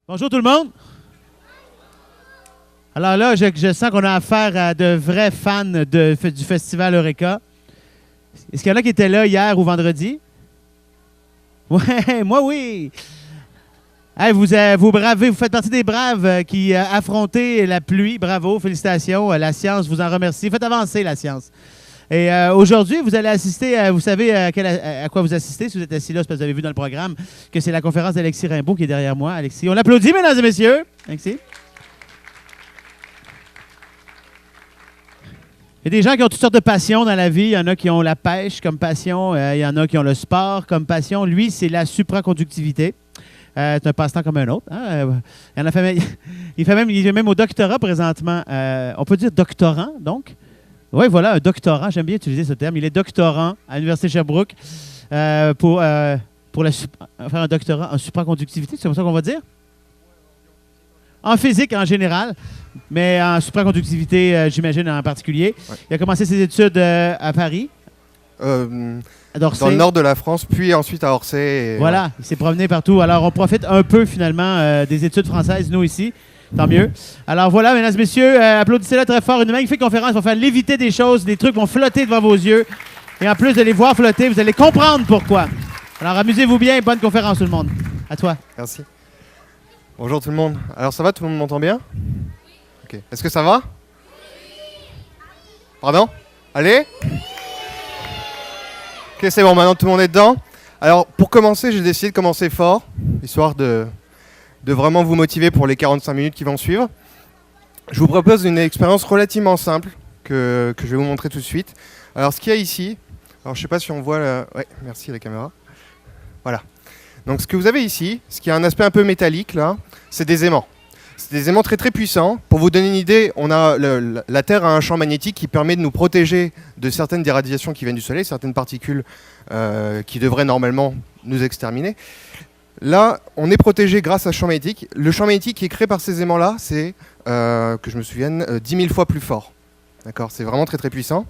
Bonjour tout le monde. Alors là, je sens qu'on a affaire à de vrais fans du Festival Eureka. Est-ce qu'il y en a qui étaient là hier ou vendredi? Ouais, moi oui. Hey, vous bravez, vous faites partie des braves qui affrontaient la pluie. Bravo, félicitations. La science vous en remercie. Faites avancer la science. Et aujourd'hui, vous allez assister, vous savez à quoi vous assistez, si vous êtes assis là, c'est parce que vous avez vu dans le programme que c'est la conférence d'Alexis Rimbaud qui est derrière moi. Alexis, on l'applaudit, mesdames et messieurs. Alexis. Il y a des gens qui ont toutes sortes de passions dans la vie. Il y en a qui ont la pêche comme passion. Il y en a qui ont le sport comme passion. Lui, c'est la supraconductivité. C'est un passe-temps comme un autre. Hein? Il est même au doctorat présentement. On peut dire doctorant, donc. Oui, voilà, un doctorant. J'aime bien utiliser ce terme. Il est doctorant à l'Université Sherbrooke pour faire un doctorat en supraconductivité. C'est comme ça qu'on va dire? En physique en général, mais en supraconductivité, j'imagine, en particulier. Ouais. Il a commencé ses études à Paris. Dans le nord de la France, puis ensuite à Orsay. Voilà, il s'est promené partout. Alors, on profite un peu, finalement, des études françaises, nous, ici. Tant mieux. Alors voilà, mesdames et messieurs, applaudissez-la très fort. Une magnifique conférence va faire léviter des choses, des trucs vont flotter devant vos yeux. Et en plus de les voir flotter, vous allez comprendre pourquoi. Alors amusez-vous bien, bonne conférence tout le monde. À toi. Merci. Bonjour tout le monde. Alors ça va, tout le monde m'entend bien? Ok. Est-ce que ça va? Pardon? Allez? Ok, c'est bon, maintenant tout le monde est dedans. Alors pour commencer, j'ai décidé de commencer fort, histoire de vraiment vous motiver pour les 45 minutes qui vont suivre. Je vous propose une expérience relativement simple que je vais vous montrer tout de suite. Alors ce qu'il y a ici, alors je ne sais pas si on voit ouais, merci la caméra. Voilà. Donc ce que vous avez ici, ce qui a un aspect un peu métallique là, c'est des aimants. C'est des aimants très très puissants. Pour vous donner une idée, on a la Terre a un champ magnétique qui permet de nous protéger de certaines des radiations qui viennent du Soleil, certaines particules qui devraient normalement nous exterminer. Là, on est protégé grâce à ce champ magnétique. Le champ magnétique qui est créé par ces aimants-là, c'est, que je me souvienne, 10 000 fois plus fort. D'accord, c'est vraiment très très puissant.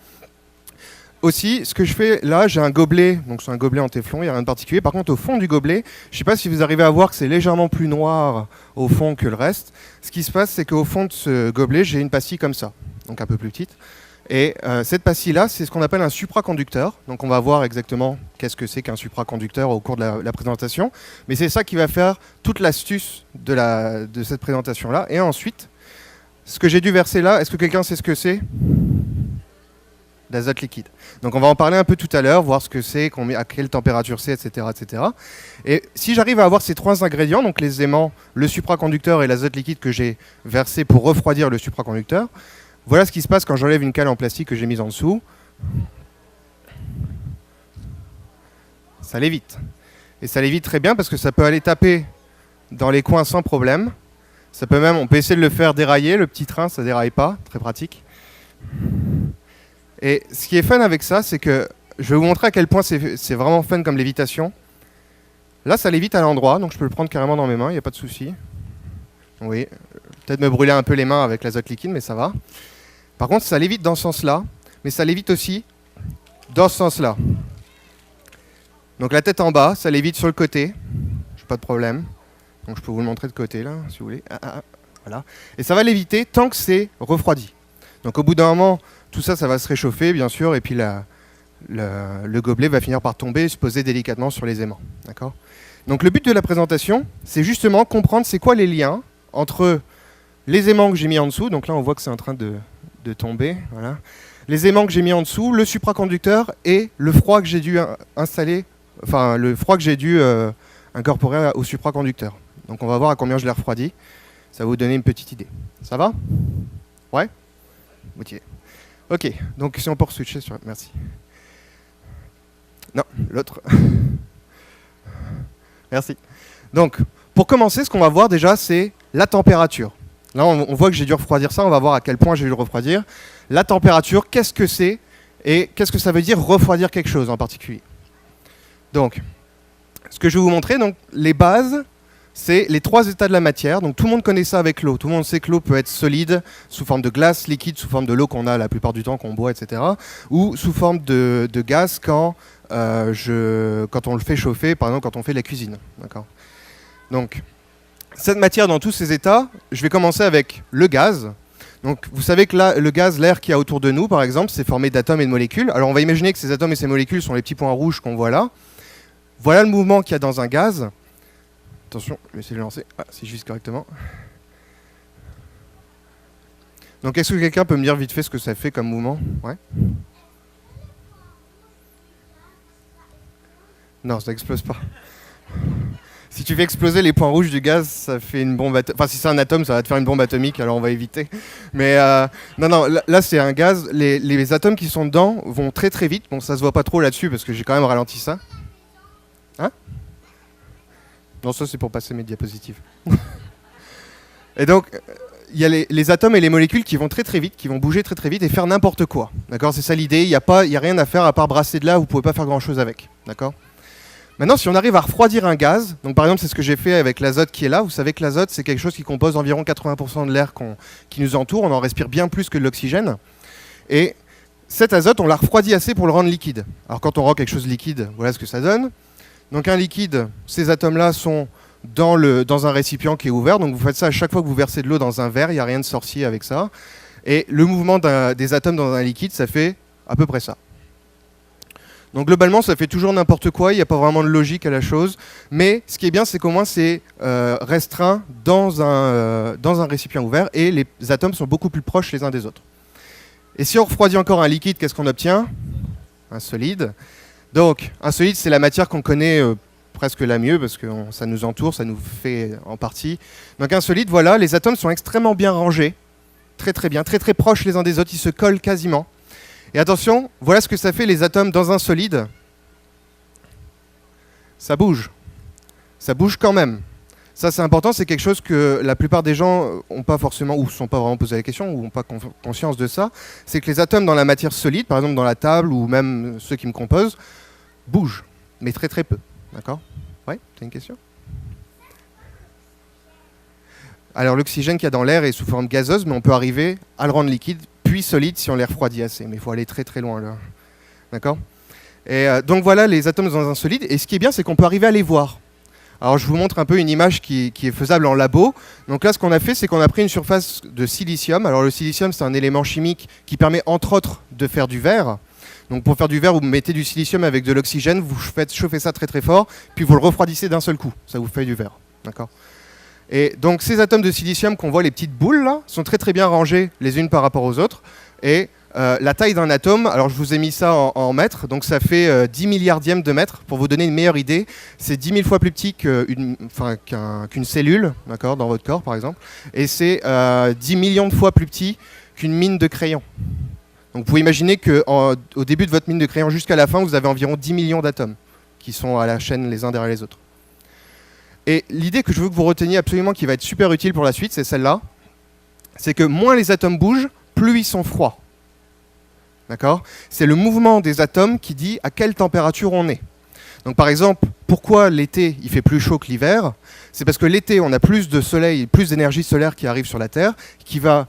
Aussi, ce que je fais là, j'ai un gobelet, donc c'est un gobelet en téflon, il n'y a rien de particulier. Par contre, au fond du gobelet, je ne sais pas si vous arrivez à voir que c'est légèrement plus noir au fond que le reste. Ce qui se passe, c'est qu'au fond de ce gobelet, j'ai une pastille comme ça, donc un peu plus petite. Et cette pastille-là, c'est ce qu'on appelle un supraconducteur. Donc on va voir exactement qu'est-ce que c'est qu'un supraconducteur au cours de la présentation. Mais c'est ça qui va faire toute l'astuce de cette présentation-là. Et ensuite, ce que j'ai dû verser là, est-ce que quelqu'un sait ce que c'est? L'azote liquide. Donc on va en parler un peu tout à l'heure, voir ce que c'est, à quelle température c'est, etc., etc. Et si j'arrive à avoir ces trois ingrédients, donc les aimants, le supraconducteur et l'azote liquide que j'ai versé pour refroidir le supraconducteur, voilà ce qui se passe quand j'enlève une cale en plastique que j'ai mise en dessous. Ça lévite. Et ça lévite très bien parce que ça peut aller taper dans les coins sans problème. Ça peut même, on peut essayer de le faire dérailler, le petit train, ça déraille pas, très pratique. Et ce qui est fun avec ça, c'est que je vais vous montrer à quel point c'est vraiment fun comme lévitation. Là, ça lévite à l'endroit, donc je peux le prendre carrément dans mes mains, il n'y a pas de souci. Oui, peut-être me brûler un peu les mains avec l'azote liquide, mais ça va. Par contre, ça lévite dans ce sens-là, mais ça lévite aussi dans ce sens-là. Donc la tête en bas, ça lévite sur le côté, j'ai pas de problème. Donc je peux vous le montrer de côté, là, si vous voulez. Voilà. Et ça va léviter tant que c'est refroidi. Donc au bout d'un moment, tout ça, ça va se réchauffer, bien sûr, et puis le gobelet va finir par tomber et se poser délicatement sur les aimants. D'accord ? Donc le but de la présentation, c'est justement comprendre c'est quoi les liens entre les aimants que j'ai mis en dessous, donc là on voit que c'est en train de tomber, voilà. Les aimants que j'ai mis en dessous, le supraconducteur et le froid que j'ai dû installer, enfin le froid que j'ai dû incorporer au supraconducteur. Donc on va voir à combien je l'ai refroidi, ça va vous donner une petite idée. Ça va? Ouais? Ok, donc si on peut switcher sur... Merci. Non, l'autre. Merci. Donc, pour commencer, ce qu'on va voir déjà, c'est la température. Là, on voit que j'ai dû refroidir ça, on va voir à quel point j'ai dû le refroidir. La température, qu'est-ce que c'est et qu'est-ce que ça veut dire refroidir quelque chose en particulier. Donc, ce que je vais vous montrer, donc, les bases, c'est les trois états de la matière. Donc tout le monde connaît ça avec l'eau. Tout le monde sait que l'eau peut être solide, sous forme de glace, liquide, sous forme de l'eau qu'on a la plupart du temps, qu'on boit, etc. Ou sous forme de gaz quand on le fait chauffer, par exemple quand on fait la cuisine. D'accord ? Donc, Cette matière dans tous ses états, je vais commencer avec le gaz. Donc vous savez que là, le gaz, l'air qu'il y a autour de nous, par exemple, c'est formé d'atomes et de molécules. Alors on va imaginer que ces atomes et ces molécules sont les petits points rouges qu'on voit là. Voilà le mouvement qu'il y a dans un gaz. Attention, je vais essayer de le lancer. Ah, si je vise correctement. Donc est-ce que quelqu'un peut me dire vite fait ce que ça fait comme mouvement? Ouais. Non, ça n'explose pas. Si tu fais exploser les points rouges du gaz, ça fait une bombe atomique. Enfin, si c'est un atome, ça va te faire une bombe atomique, alors on va éviter. Mais non, là c'est un gaz. Les atomes qui sont dedans vont très très vite. Bon, ça se voit pas trop là-dessus parce que j'ai quand même ralenti ça. Hein? Non, ça c'est pour passer mes diapositives. Et donc, il y a les atomes et les molécules qui vont très très vite, qui vont bouger très très vite et faire n'importe quoi. D'accord? C'est ça l'idée. Il n'y a rien à faire à part brasser de là. Vous pouvez pas faire grand-chose avec. D'accord? Maintenant, si on arrive à refroidir un gaz, donc par exemple c'est ce que j'ai fait avec l'azote qui est là, vous savez que l'azote c'est quelque chose qui compose environ 80% de l'air qui nous entoure, on en respire bien plus que de l'oxygène, et cet azote on l'a refroidi assez pour le rendre liquide. Alors quand on rend quelque chose liquide, voilà ce que ça donne. Donc un liquide, ces atomes-là sont dans un récipient qui est ouvert, donc vous faites ça à chaque fois que vous versez de l'eau dans un verre, il n'y a rien de sorcier avec ça, et le mouvement des atomes dans un liquide, ça fait à peu près ça. Donc globalement, ça fait toujours n'importe quoi, il n'y a pas vraiment de logique à la chose, mais ce qui est bien, c'est qu'au moins c'est restreint dans un récipient ouvert et les atomes sont beaucoup plus proches les uns des autres. Et si on refroidit encore un liquide, qu'est-ce qu'on obtient? Un solide. Donc un solide, c'est la matière qu'on connaît presque la mieux parce que ça nous entoure, ça nous fait en partie. Donc un solide, voilà, les atomes sont extrêmement bien rangés, très très bien, très très proches les uns des autres, ils se collent quasiment. Et attention, voilà ce que ça fait les atomes dans un solide. Ça bouge. Ça bouge quand même. Ça c'est important, c'est quelque chose que la plupart des gens n'ont pas forcément, ou ne se sont pas vraiment posé la question, ou n'ont pas conscience de ça. C'est que les atomes dans la matière solide, par exemple dans la table, ou même ceux qui me composent, bougent, mais très très peu. D'accord? Ouais, t'as une question? Alors l'oxygène qu'il y a dans l'air est sous forme gazeuse, mais on peut arriver à le rendre liquide, puis solide si on les refroidit assez. Mais il faut aller très très loin là. D'accord? Et donc voilà les atomes dans un solide. Et ce qui est bien, c'est qu'on peut arriver à les voir. Alors je vous montre un peu une image qui est faisable en labo. Donc là, ce qu'on a fait, c'est qu'on a pris une surface de silicium. Alors le silicium, c'est un élément chimique qui permet entre autres de faire du verre. Donc pour faire du verre, vous mettez du silicium avec de l'oxygène, vous faites chauffer ça très très fort, puis vous le refroidissez d'un seul coup. Ça vous fait du verre. D'accord? Et donc ces atomes de silicium qu'on voit, les petites boules là, sont très très bien rangées les unes par rapport aux autres. Et la taille d'un atome, alors je vous ai mis ça en mètres, donc ça fait 10 milliardièmes de mètre. Pour vous donner une meilleure idée, c'est 10 000 fois plus petit qu'une cellule, d'accord, dans votre corps par exemple. Et c'est 10 millions de fois plus petit qu'une mine de crayon. Donc vous pouvez imaginer qu'au début de votre mine de crayon jusqu'à la fin, vous avez environ 10 millions d'atomes qui sont à la chaîne les uns derrière les autres. Et l'idée que je veux que vous reteniez absolument qui va être super utile pour la suite, c'est celle-là. C'est que moins les atomes bougent, plus ils sont froids. D'accord? C'est le mouvement des atomes qui dit à quelle température on est. Donc par exemple, pourquoi l'été il fait plus chaud que l'hiver? C'est parce que l'été on a plus de soleil, plus d'énergie solaire qui arrive sur la Terre, qui va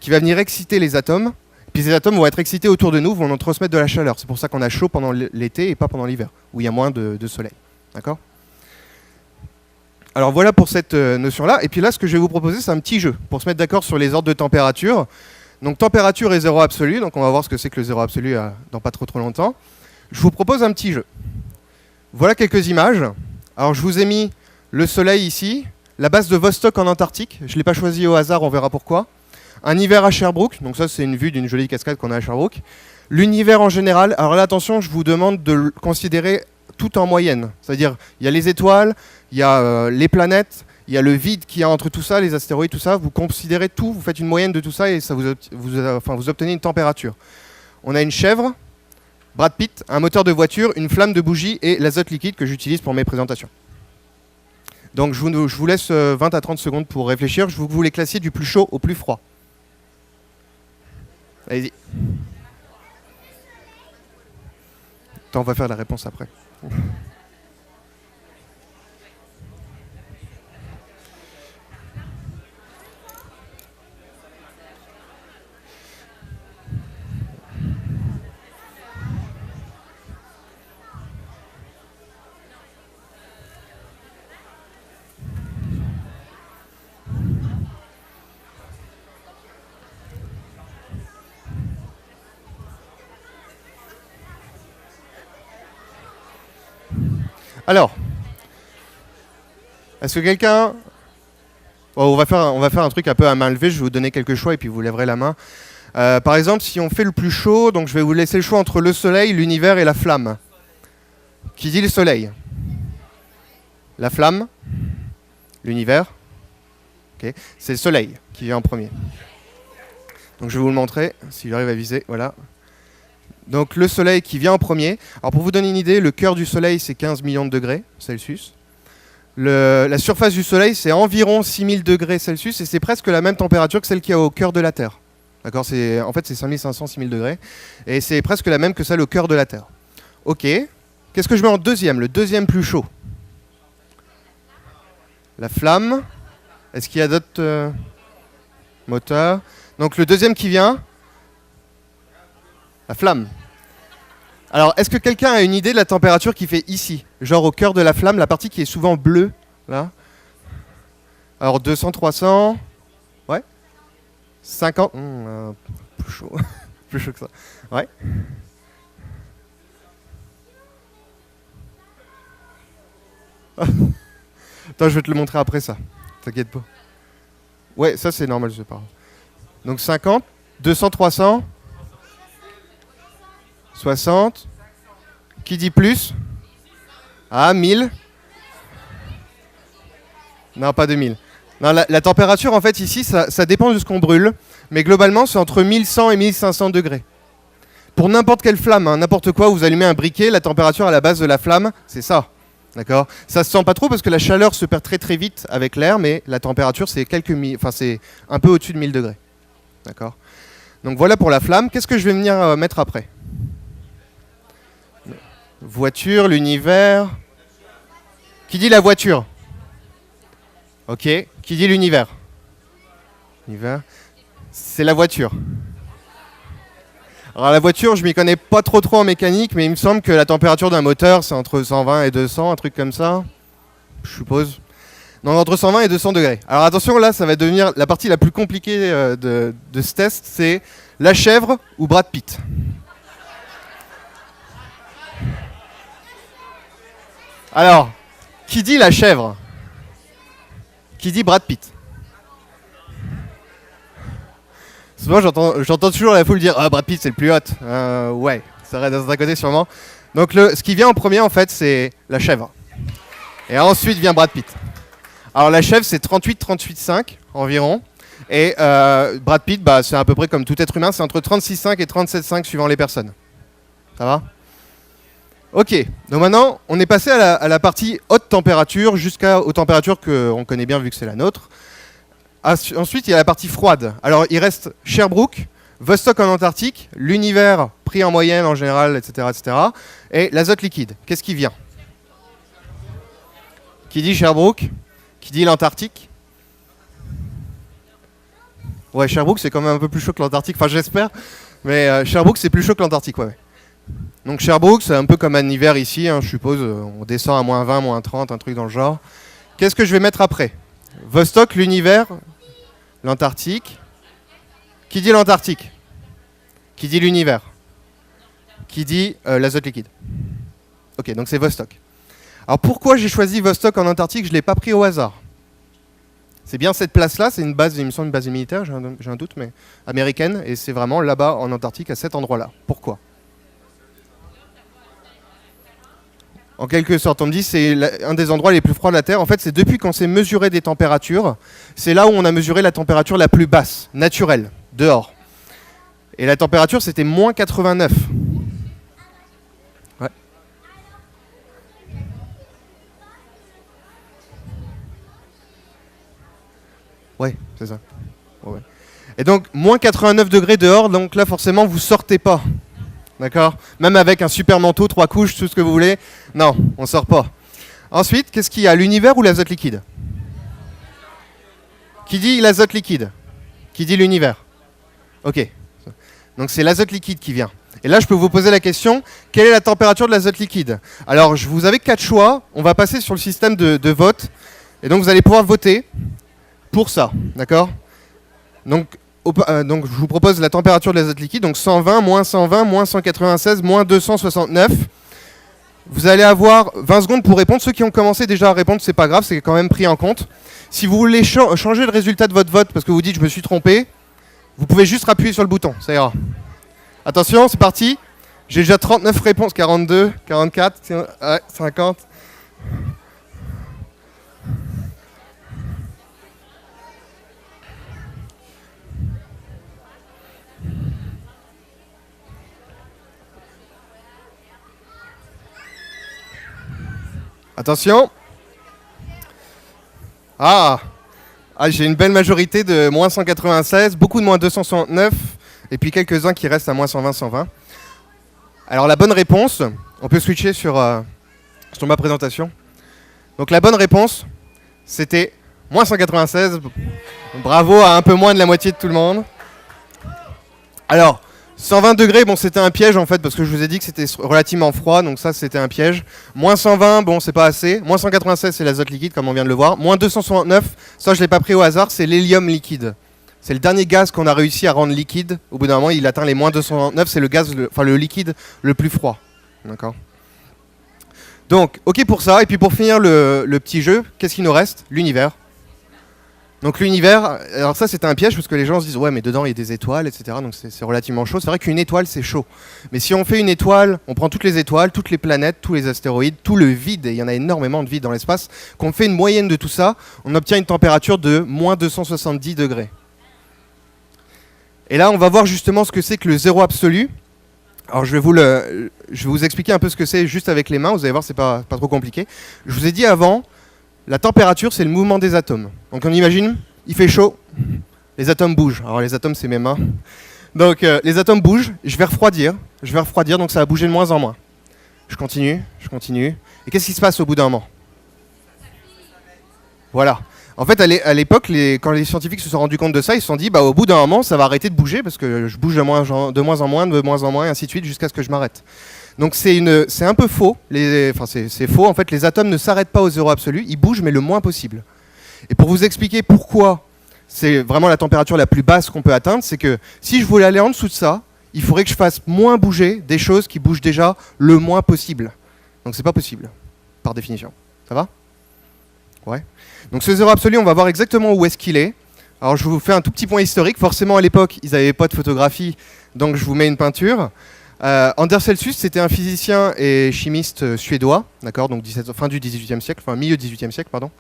venir exciter les atomes. Puis ces atomes vont être excités autour de nous, vont nous transmettre de la chaleur. C'est pour ça qu'on a chaud pendant l'été et pas pendant l'hiver, où il y a moins de soleil. D'accord? Alors voilà pour cette notion-là. Et puis là, ce que je vais vous proposer, c'est un petit jeu pour se mettre d'accord sur les ordres de température. Donc température et zéro absolu. Donc on va voir ce que c'est que le zéro absolu dans pas trop longtemps. Je vous propose un petit jeu. Voilà quelques images. Alors je vous ai mis le soleil ici, la base de Vostok en Antarctique. Je ne l'ai pas choisi au hasard, on verra pourquoi. Un hiver à Sherbrooke. Donc ça, c'est une vue d'une jolie cascade qu'on a à Sherbrooke. L'univers en général. Alors là, attention, je vous demande de le considérer tout en moyenne. C'est-à-dire, il y a les étoiles, il y a les planètes, il y a le vide qu'il y a entre tout ça, les astéroïdes, tout ça. Vous considérez tout, vous faites une moyenne de tout ça et ça vous obtenez une température. On a une chèvre, Brad Pitt, un moteur de voiture, une flamme de bougie et l'azote liquide que j'utilise pour mes présentations. Donc je vous laisse 20 à 30 secondes pour réfléchir. Je veux que vous les classiez du plus chaud au plus froid. Allez-y. Attends, on va faire la réponse après. Alors, est-ce que quelqu'un... Oh, on va faire un truc un peu à main levée, je vais vous donner quelques choix et puis vous lèverez la main. Par exemple, si on fait le plus chaud, donc je vais vous laisser le choix entre le soleil, l'univers et la flamme. Qui dit le soleil? La flamme? L'univers? Okay. C'est le soleil qui vient en premier. Donc je vais vous le montrer, si j'arrive à viser, voilà. Donc le soleil qui vient en premier. Alors pour vous donner une idée, le cœur du soleil c'est 15 millions de degrés Celsius. La surface du soleil c'est environ 6000 degrés Celsius et c'est presque la même température que celle qu'il y a au cœur de la Terre. D'accord, en fait c'est 5500, 6000 degrés. Et c'est presque la même que celle au cœur de la Terre. Ok. Qu'est-ce que je mets en deuxième? Le deuxième plus chaud. La flamme. Est-ce qu'il y a d'autres moteurs? Donc le deuxième qui vient? La flamme. Alors, est-ce que quelqu'un a une idée de la température qui fait ici? Genre au cœur de la flamme, la partie qui est souvent bleue, là. Alors 200, 300... Ouais 50... plus chaud. Plus chaud que ça. Ouais. Attends, je vais te le montrer après ça. T'inquiète pas. Ouais, ça c'est normal, je sais pas. Donc 50, 200, 300... 60. Qui dit plus? Ah, 1000. Non, pas 2000. Non, la température, en fait, ici, ça dépend de ce qu'on brûle. Mais globalement, c'est entre 1100 et 1500 degrés. Pour n'importe quelle flamme, hein, n'importe quoi, vous allumez un briquet, la température à la base de la flamme, c'est ça. D'accord? Ça se sent pas trop parce que la chaleur se perd très très vite avec l'air, mais la température, c'est c'est un peu au-dessus de 1000 degrés. D'accord? Donc voilà pour la flamme. Qu'est-ce que je vais venir mettre après? Voiture, l'univers. Qui dit la voiture? Ok. Qui dit l'univers? L'univers. C'est la voiture. Alors la voiture, je m'y connais pas trop en mécanique, mais il me semble que la température d'un moteur, c'est entre 120 et 200, un truc comme ça. Je suppose. Donc entre 120 et 200 degrés. Alors attention, là, ça va devenir la partie la plus compliquée de ce test, c'est la chèvre ou Brad Pitt. Alors, qui dit la chèvre? Qui dit Brad Pitt? Souvent, j'entends toujours la foule dire « Ah, Brad Pitt, c'est le plus hot. Ouais, ça reste d'un côté sûrement. Donc, ce qui vient en premier, en fait, c'est la chèvre. Et ensuite vient Brad Pitt. Alors, la chèvre, c'est 38,5 environ. Et Brad Pitt, bah, c'est à peu près comme tout être humain, c'est entre 36,5 et 37,5 suivant les personnes. Ça va? Ok, donc maintenant, on est passé à la partie haute température jusqu'aux températures qu'on connaît bien vu que c'est la nôtre. Ensuite, il y a la partie froide. Alors, il reste Sherbrooke, Vostok en Antarctique, l'univers pris en moyenne en général, etc., etc. Et l'azote liquide. Qu'est-ce qui vient? Qui dit Sherbrooke? Qui dit l'Antarctique? Ouais, Sherbrooke, c'est quand même un peu plus chaud que l'Antarctique. Enfin, j'espère. Mais Sherbrooke, c'est plus chaud que l'Antarctique, ouais. Donc Sherbrooke, c'est un peu comme un hiver ici, hein, je suppose. On descend à moins 20, moins 30, un truc dans le genre. Qu'est-ce que je vais mettre après? Vostok, l'univers, l'Antarctique. Qui dit l'Antarctique? Qui dit l'univers? Qui dit l'azote liquide? Ok, donc c'est Vostok. Alors pourquoi j'ai choisi Vostok en Antarctique? Je ne l'ai pas pris au hasard. C'est bien cette place-là, c'est une base, il me semble une base militaire, j'ai un doute, mais américaine, et c'est vraiment là-bas en Antarctique, à cet endroit-là. Pourquoi? En quelque sorte, on me dit que c'est un des endroits les plus froids de la Terre. En fait, c'est depuis qu'on s'est mesuré des températures, c'est là où on a mesuré la température la plus basse, naturelle, dehors. Et la température, c'était moins 89. Ouais. Ouais, c'est ça. Ouais. Et donc, moins 89 degrés dehors, donc là, forcément, vous sortez pas. D'accord? Même avec un super manteau, 3 couches, tout ce que vous voulez. Non, on sort pas. Ensuite, qu'est-ce qu'il y a? L'univers ou l'azote liquide? Qui dit l'azote liquide? Qui dit l'univers? Ok. Donc c'est l'azote liquide qui vient. Et là, je peux vous poser la question, quelle est la température de l'azote liquide? Alors, vous avez 4 choix. On va passer sur le système de vote. Et donc, vous allez pouvoir voter pour ça. D'accord? Donc, je vous propose la température de l'azote liquide, donc 120, moins 120, moins 196, moins 269. Vous allez avoir 20 secondes pour répondre. Ceux qui ont commencé déjà à répondre, c'est pas grave, c'est quand même pris en compte. Si vous voulez changer le résultat de votre vote parce que vous dites je me suis trompé, vous pouvez juste appuyer sur le bouton, ça ira. Attention, c'est parti. J'ai déjà 39 réponses, 42, 44, 50. Attention. J'ai une belle majorité de moins 196, beaucoup de moins 269, et puis quelques-uns qui restent à moins 120, 120. Alors la bonne réponse, on peut switcher sur ma présentation. Donc la bonne réponse, c'était moins 196. Bravo à un peu moins de la moitié de tout le monde. Alors, 120 degrés, bon c'était un piège en fait, parce que je vous ai dit que c'était relativement froid, donc ça c'était un piège. Moins 120, bon c'est pas assez. Moins 196, c'est l'azote liquide, comme on vient de le voir. Moins 269, ça je l'ai pas pris au hasard, c'est l'hélium liquide. C'est le dernier gaz qu'on a réussi à rendre liquide. Au bout d'un moment, il atteint les moins 269, c'est le liquide le plus froid. D'accord. Donc, ok pour ça, et puis pour finir le petit jeu, qu'est-ce qu'il nous reste? L'univers. Donc l'univers, alors ça c'était un piège parce que les gens se disent ouais mais dedans il y a des étoiles, etc. Donc c'est relativement chaud. C'est vrai qu'une étoile c'est chaud. Mais si on fait une étoile, on prend toutes les étoiles, toutes les planètes, tous les astéroïdes, tout le vide, et il y en a énormément de vide dans l'espace, qu'on fait une moyenne de tout ça, on obtient une température de moins 270 degrés. Et là on va voir justement ce que c'est que le zéro absolu. Alors je vais vous expliquer un peu ce que c'est juste avec les mains, vous allez voir c'est pas trop compliqué. Je vous ai dit avant, la température, c'est le mouvement des atomes. Donc on imagine, il fait chaud, les atomes bougent. Alors les atomes, c'est mes mains. Donc les atomes bougent, je vais refroidir, donc ça va bouger de moins en moins. Je continue. Et qu'est-ce qui se passe au bout d'un moment? Voilà. En fait, à l'époque, quand les scientifiques se sont rendus compte de ça, ils se sont dit, au bout d'un moment, ça va arrêter de bouger, parce que je bouge de moins en moins, et ainsi de suite, jusqu'à ce que je m'arrête. Donc c'est un peu faux, c'est faux, en fait les atomes ne s'arrêtent pas au zéro absolu, ils bougent mais le moins possible. Et pour vous expliquer pourquoi c'est vraiment la température la plus basse qu'on peut atteindre, c'est que si je voulais aller en dessous de ça, il faudrait que je fasse moins bouger des choses qui bougent déjà le moins possible. Donc c'est pas possible, par définition. Ça va? Ouais. Donc ce zéro absolu, on va voir exactement où est-ce qu'il est. Alors je vous fais un tout petit point historique, forcément à l'époque ils n'avaient pas de photographie, donc je vous mets une peinture. Anders Celsius, c'était un physicien et chimiste suédois, d'accord, donc fin du XVIIIe siècle, enfin milieu du XVIIIe siècle, pardon.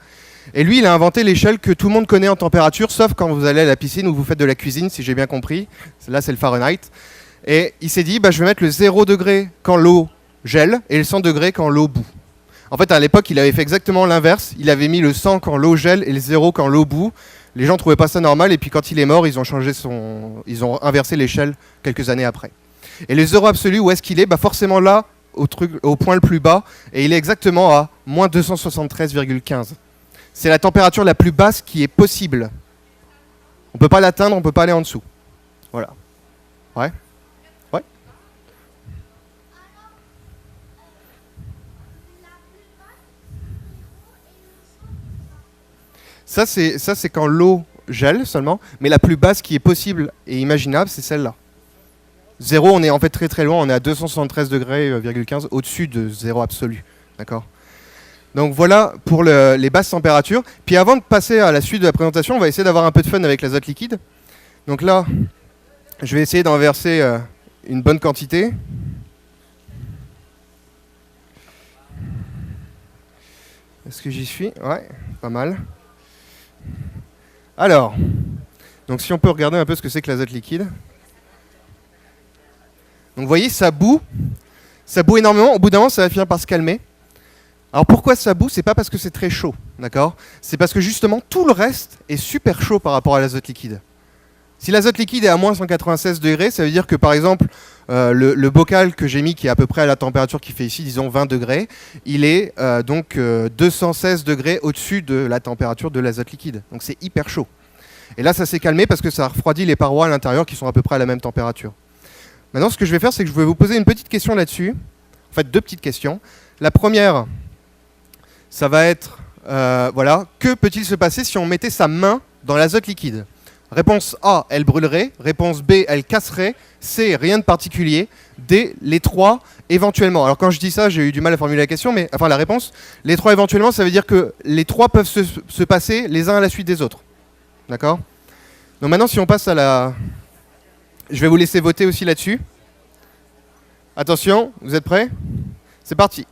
Et lui, il a inventé l'échelle que tout le monde connaît en température, sauf quand vous allez à la piscine ou vous faites de la cuisine, si j'ai bien compris. Là, c'est le Fahrenheit. Et il s'est dit, je vais mettre le 0 degré quand l'eau gèle et le 100 degrés quand l'eau bout. En fait, à l'époque, il avait fait exactement l'inverse. Il avait mis le 100 quand l'eau gèle et le 0 quand l'eau bout. Les gens trouvaient pas ça normal, et puis quand il est mort, ils ont inversé l'échelle quelques années après. Et le zéro absolu, où est-ce qu'il est? Forcément là, au point le plus bas, et il est exactement à moins 273,15. C'est la température la plus basse qui est possible. On ne peut pas l'atteindre, on ne peut pas aller en dessous. Voilà. Ouais. Ça, c'est quand l'eau gèle seulement, mais la plus basse qui est possible et imaginable, c'est celle-là. 0, on est en fait très très loin, on est à 273,15 degrés au-dessus de 0 absolu. D'accord. Donc voilà pour les basses températures. Puis avant de passer à la suite de la présentation, on va essayer d'avoir un peu de fun avec l'azote liquide. Donc là, je vais essayer d'en verser une bonne quantité. Est-ce que j'y suis? Ouais, pas mal. Alors, donc si on peut regarder un peu ce que c'est que l'azote liquide. Donc vous voyez, ça bout énormément, au bout d'un moment ça va finir par se calmer. Alors pourquoi ça bout? C'est pas parce que c'est très chaud, d'accord? C'est parce que justement tout le reste est super chaud par rapport à l'azote liquide. Si l'azote liquide est à moins 196 degrés, ça veut dire que par exemple le bocal que j'ai mis, qui est à peu près à la température qu'il fait ici, disons 20 degrés, il est donc 216 degrés au-dessus de la température de l'azote liquide. Donc c'est hyper chaud. Et là ça s'est calmé parce que ça refroidit les parois à l'intérieur qui sont à peu près à la même température. Maintenant, ce que je vais faire, c'est que je vais vous poser une petite question là-dessus. En fait, deux petites questions. La première, ça va être, que peut-il se passer si on mettait sa main dans l'azote liquide? Réponse A, elle brûlerait. Réponse B, elle casserait. C, rien de particulier. D, les 3 éventuellement. Alors quand je dis ça, j'ai eu du mal à formuler la question, mais enfin la réponse. Les 3 éventuellement, ça veut dire que les 3 peuvent se passer les uns à la suite des autres. D'accord? Donc maintenant, si on passe à la... Je vais vous laisser voter aussi là-dessus. Attention, vous êtes prêts? C'est parti.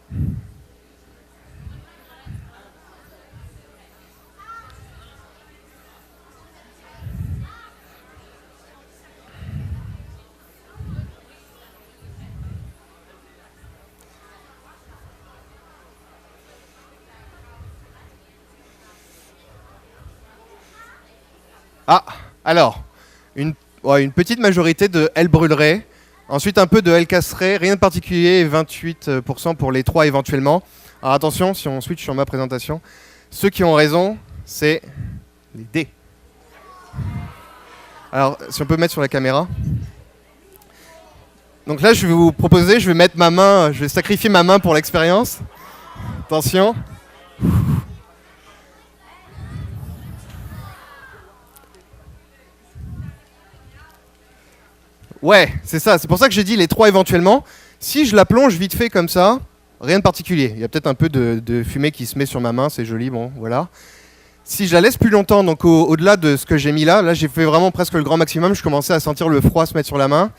Ah, alors, une petite majorité de elle brûlerait, ensuite un peu de elle casserait, rien de particulier, 28% pour les 3 éventuellement. Alors attention, si on switch sur ma présentation, ceux qui ont raison, c'est les D. Alors, si on peut mettre sur la caméra. Donc là, je vais vous proposer, je vais mettre ma main, je vais sacrifier ma main pour l'expérience. Attention. Ouais, c'est ça. C'est pour ça que j'ai dit les 3 éventuellement. Si je la plonge vite fait comme ça, rien de particulier. Il y a peut-être un peu de fumée qui se met sur ma main, c'est joli, bon, voilà. Si je la laisse plus longtemps, donc au-delà de ce que j'ai mis là j'ai fait vraiment presque le grand maximum, je commençais à sentir le froid se mettre sur la main.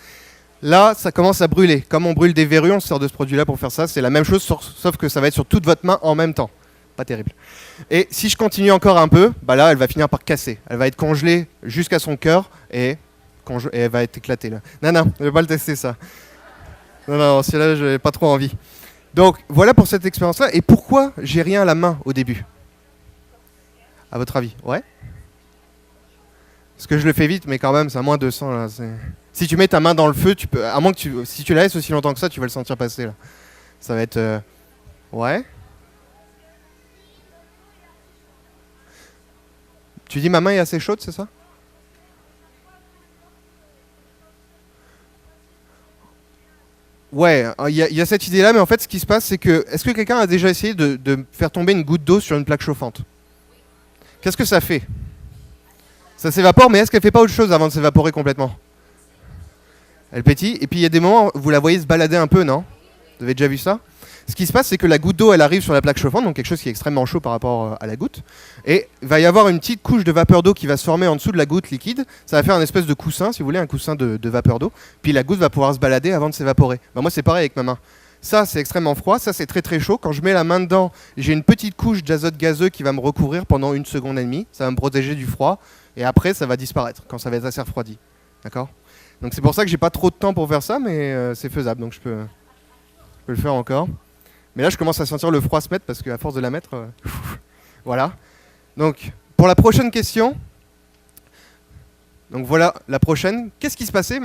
Là, ça commence à brûler. Comme on brûle des verrues, on se sert de ce produit-là pour faire ça. C'est la même chose, sauf que ça va être sur toute votre main en même temps. Pas terrible. Et si je continue encore un peu, bah là, elle va finir par casser. Elle va être congelée jusqu'à son cœur et elle va être éclatée là. Non, je vais pas le tester ça. Non, celui-là, j'ai pas trop envie. Donc, voilà pour cette expérience-là. Et pourquoi j'ai rien à la main au début? À votre avis? Ouais? Parce que je le fais vite, mais quand même, c'est à moins 200 là. Si tu mets ta main dans le feu, tu peux. À moins que si tu la laisses aussi longtemps que ça, tu vas le sentir passer là. Ça va être. Ouais? Tu dis ma main est assez chaude, c'est ça? Ouais, il y a cette idée-là, mais en fait, ce qui se passe, c'est que... Est-ce que quelqu'un a déjà essayé de faire tomber une goutte d'eau sur une plaque chauffante? Qu'est-ce que ça fait? Ça s'évapore, mais est-ce qu'elle fait pas autre chose avant de s'évaporer complètement? Elle pétille, et puis il y a des moments, vous la voyez se balader un peu, non? Vous avez déjà vu ça? Ce qui se passe, c'est que la goutte d'eau, elle arrive sur la plaque chauffante, donc quelque chose qui est extrêmement chaud par rapport à la goutte. Et il va y avoir une petite couche de vapeur d'eau qui va se former en dessous de la goutte liquide. Ça va faire un espèce de coussin, si vous voulez, un coussin de vapeur d'eau. Puis la goutte va pouvoir se balader avant de s'évaporer. Ben moi, c'est pareil avec ma main. Ça, c'est extrêmement froid. Ça, c'est très très chaud. Quand je mets la main dedans, j'ai une petite couche d'azote gazeux qui va me recouvrir pendant 1 seconde et demie. Ça va me protéger du froid. Et après, ça va disparaître quand ça va être assez refroidi. D'accord? Donc c'est pour ça que j'ai pas trop de temps pour faire ça, mais c'est faisable. Donc je peux le faire encore. Mais là, je commence à sentir le froid se mettre parce qu'à force de la mettre, voilà. Donc, pour la prochaine question, donc voilà la prochaine. Qu'est-ce qui se passerait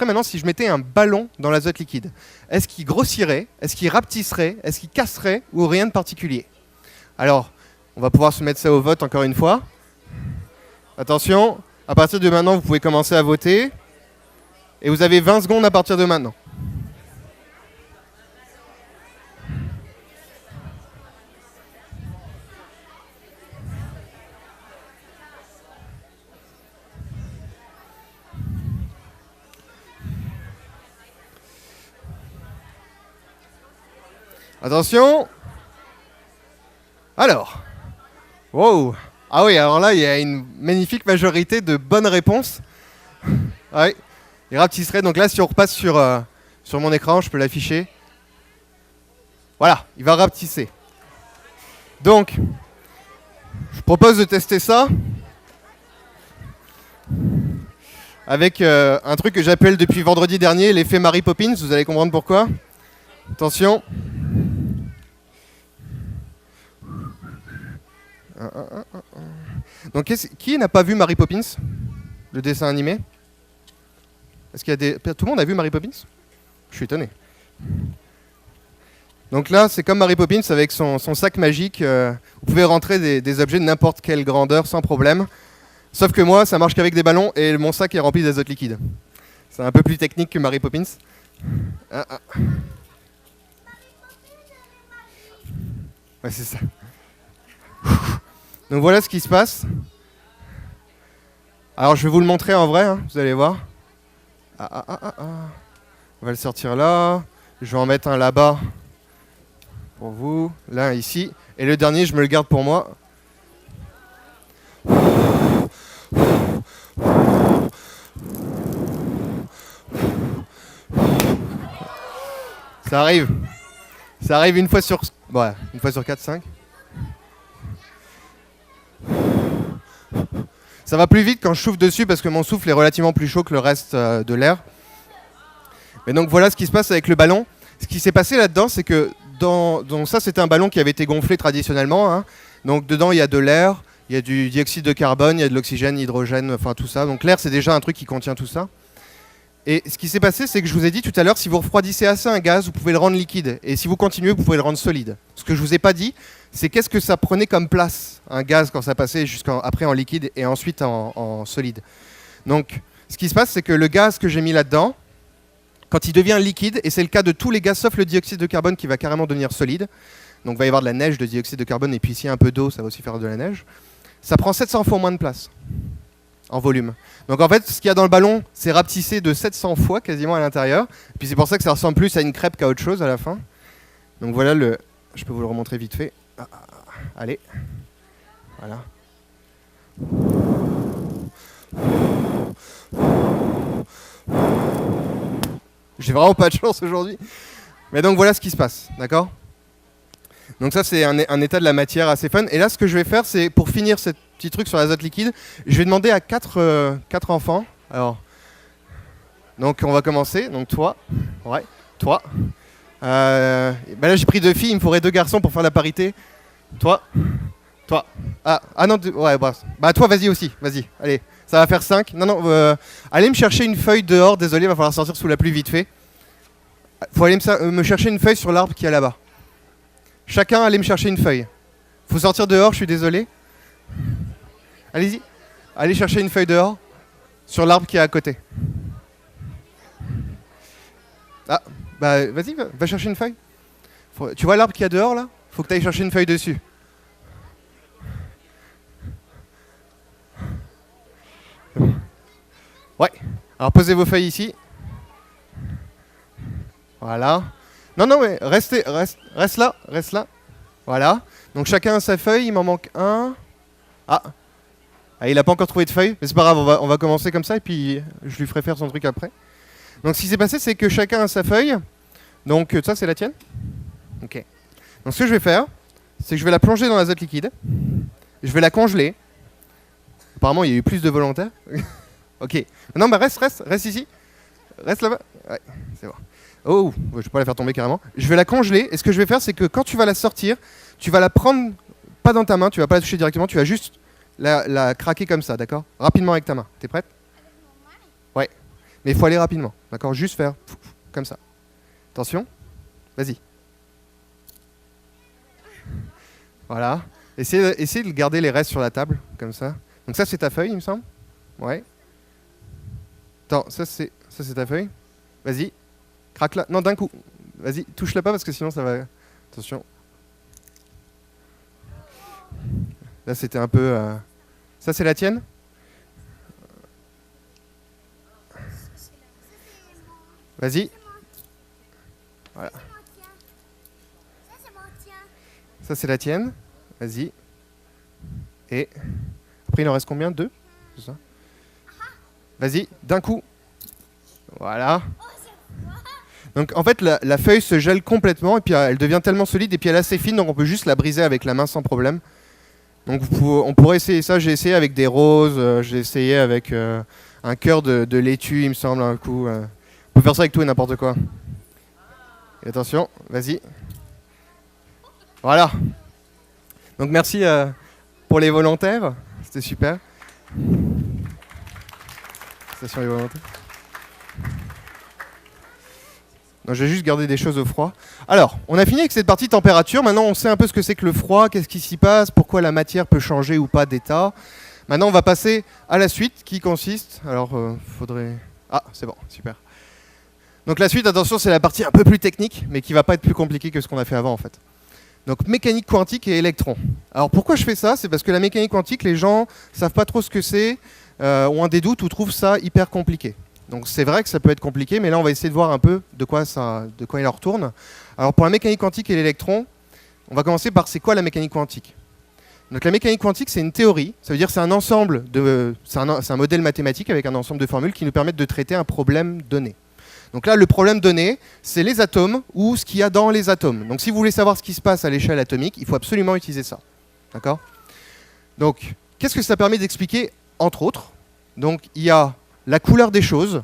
maintenant si je mettais un ballon dans l'azote liquide? Est-ce qu'il grossirait? Est-ce qu'il rapetisserait? Est-ce qu'il casserait? Ou rien de particulier? Alors, on va pouvoir se mettre ça au vote encore une fois. Attention, à partir de maintenant, vous pouvez commencer à voter. Et vous avez 20 secondes à partir de maintenant. Attention. Alors. Wow. Ah oui, alors là, il y a une magnifique majorité de bonnes réponses. Ouais. Il rapetisserait. Donc là, si on repasse sur mon écran, je peux l'afficher. Voilà, il va rapetisser. Donc, je propose de tester ça avec un truc que j'appelle depuis vendredi dernier l'effet Mary Poppins. Vous allez comprendre pourquoi. Attention. Donc, qui n'a pas vu Mary Poppins, le dessin animé? Est-ce qu'il y a tout le monde a vu Mary Poppins? Je suis étonné. Donc là, c'est comme Mary Poppins avec son sac magique. Vous pouvez rentrer des objets de n'importe quelle grandeur sans problème. Sauf que moi, ça marche qu'avec des ballons et mon sac est rempli d'azote liquide. C'est un peu plus technique que Mary Poppins. Ouais, c'est ça. Donc voilà ce qui se passe. Alors je vais vous le montrer en vrai, hein, vous allez voir. On va le sortir là. Je vais en mettre un là-bas pour vous. L'un ici. Et le dernier, je me le garde pour moi. Ça arrive. Ça arrive une fois sur... Ouais, une fois sur 4, 5. Ça va plus vite quand je souffle dessus parce que mon souffle est relativement plus chaud que le reste de l'air. Mais donc voilà ce qui se passe avec le ballon. Ce qui s'est passé là-dedans, c'est que donc ça c'était un ballon qui avait été gonflé traditionnellement. Hein. Donc dedans il y a de l'air, il y a du dioxyde de carbone, il y a de l'oxygène, l'hydrogène, enfin tout ça. Donc l'air c'est déjà un truc qui contient tout ça. Et ce qui s'est passé, c'est que je vous ai dit tout à l'heure, si vous refroidissez assez un gaz, vous pouvez le rendre liquide. Et si vous continuez, vous pouvez le rendre solide. Ce que je vous ai pas dit, c'est qu'est-ce que ça prenait comme place, un gaz, quand ça passait jusqu'après en liquide et ensuite en solide. Donc, ce qui se passe, c'est que le gaz que j'ai mis là-dedans, quand il devient liquide, et c'est le cas de tous les gaz sauf le dioxyde de carbone qui va carrément devenir solide, donc il va y avoir de la neige de dioxyde de carbone, et puis s'il y a un peu d'eau, ça va aussi faire de la neige, ça prend 700 fois moins de place en volume. Donc en fait, ce qu'il y a dans le ballon, c'est rapetissé de 700 fois quasiment à l'intérieur. Et puis c'est pour ça que ça ressemble plus à une crêpe qu'à autre chose à la fin. Donc voilà le... Je peux vous le remontrer vite fait. Allez. Voilà. J'ai vraiment pas de chance aujourd'hui. Mais donc voilà ce qui se passe, d'accord ? Donc ça c'est un état de la matière assez fun. Et là ce que je vais faire, c'est pour finir ce petit truc sur l'azote liquide, je vais demander à 4 enfants. Alors, donc on va commencer. Donc toi, ouais, toi. Ben là j'ai pris 2 filles, il me faudrait 2 garçons pour faire la parité. Toi, toi. Ah non, ouais, bah toi vas-y aussi, vas-y. Allez, ça va faire 5. Non, allez me chercher une feuille dehors. Désolé, il va falloir sortir sous la pluie vite fait. Faut aller me chercher une feuille sur l'arbre qui est là-bas. Chacun, allez me chercher une feuille. Faut sortir dehors, je suis désolé. Allez-y. Allez chercher une feuille dehors, sur l'arbre qui est à côté. Ah, bah vas-y, va chercher une feuille. Tu vois l'arbre qui est dehors là ? Faut que tu ailles chercher une feuille dessus. Ouais. Alors posez vos feuilles ici. Voilà. Non, mais reste là, reste là. Voilà. Donc chacun a sa feuille, il m'en manque un. Ah, il n'a pas encore trouvé de feuille, mais c'est pas grave, on va commencer comme ça et puis je lui ferai faire son truc après. Donc ce qui s'est passé, c'est que chacun a sa feuille. Donc ça, c'est la tienne ? Ok. Donc ce que je vais faire, c'est que je vais la plonger dans l'azote liquide. Je vais la congeler. Apparemment, il y a eu plus de volontaires. Ok. Non, mais reste ici. Reste là-bas. Ouais, c'est bon. Oh, je vais pas la faire tomber carrément. Je vais la congeler et ce que je vais faire, c'est que quand tu vas la sortir, tu vas la prendre pas dans ta main, tu vas pas la toucher directement, tu vas juste la craquer comme ça, d'accord ? Rapidement avec ta main. T'es prête ? Ouais. Mais il faut aller rapidement, d'accord ? Juste faire comme ça. Attention. Vas-y. Voilà. Essayez de garder les restes sur la table, comme ça. Donc ça, c'est ta feuille, il me semble ? Ouais. Attends, ça c'est ta feuille ? Vas-y. Craque-la. Non, d'un coup. Vas-y, touche-la pas parce que sinon ça va... Attention. Là, c'était un peu... Ça, c'est la tienne ? Vas-y. Voilà. Ça, c'est la tienne. Vas-y. Et... Après, il en reste combien ? 2 ? C'est ça ? Vas-y, d'un coup. Voilà. Donc en fait la feuille se gèle complètement et puis elle devient tellement solide et puis elle est assez fine donc on peut juste la briser avec la main sans problème. Donc on pourrait essayer ça, j'ai essayé avec des roses, j'ai essayé avec un cœur de laitue il me semble un coup. On peut faire ça avec tout et n'importe quoi. Et attention, vas-y. Voilà. Donc merci pour les volontaires, c'était super. Station les volontaires. Non, j'ai juste gardé des choses au froid. Alors, on a fini avec cette partie température. Maintenant, on sait un peu ce que c'est que le froid, qu'est-ce qui s'y passe, pourquoi la matière peut changer ou pas d'état. Maintenant, on va passer à la suite qui consiste... Alors, faudrait... Ah, c'est bon, super. Donc la suite, attention, c'est la partie un peu plus technique, mais qui va pas être plus compliquée que ce qu'on a fait avant, en fait. Donc, mécanique quantique et électrons. Alors, pourquoi je fais ça ? C'est parce que la mécanique quantique, les gens savent pas trop ce que c'est, ont des doutes ou trouvent ça hyper compliqué. Donc c'est vrai que ça peut être compliqué, mais là on va essayer de voir un peu de quoi il en retourne. Alors pour la mécanique quantique et l'électron, on va commencer par c'est quoi la mécanique quantique. Donc la mécanique quantique, c'est une théorie, ça veut dire que c'est un ensemble c'est un modèle mathématique avec un ensemble de formules qui nous permettent de traiter un problème donné. Donc là, le problème donné, c'est les atomes ou ce qu'il y a dans les atomes. Donc si vous voulez savoir ce qui se passe à l'échelle atomique, il faut absolument utiliser ça. D'accord ? Donc, qu'est-ce que ça permet d'expliquer, entre autres ? Donc il y a la couleur des choses,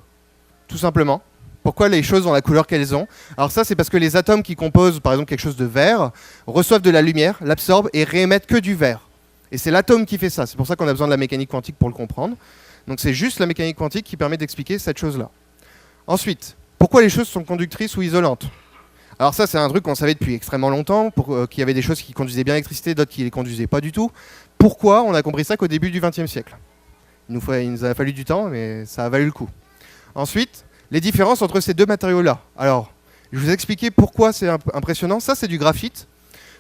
tout simplement. Pourquoi les choses ont la couleur qu'elles ont? Alors ça, c'est parce que les atomes qui composent, par exemple, quelque chose de vert, reçoivent de la lumière, l'absorbent et réémettent que du vert. Et c'est l'atome qui fait ça. C'est pour ça qu'on a besoin de la mécanique quantique pour le comprendre. Donc c'est juste la mécanique quantique qui permet d'expliquer cette chose-là. Ensuite, pourquoi les choses sont conductrices ou isolantes? Alors ça, c'est un truc qu'on savait depuis extrêmement longtemps, qu'il y avait des choses qui conduisaient bien l'électricité, d'autres qui ne les conduisaient pas du tout. Pourquoi? On a compris ça qu'au début du XXe siècle. Il nous a fallu du temps, mais ça a valu le coup. Ensuite, les différences entre ces deux matériaux-là. Alors, je vous ai expliqué pourquoi c'est impressionnant. Ça, c'est du graphite.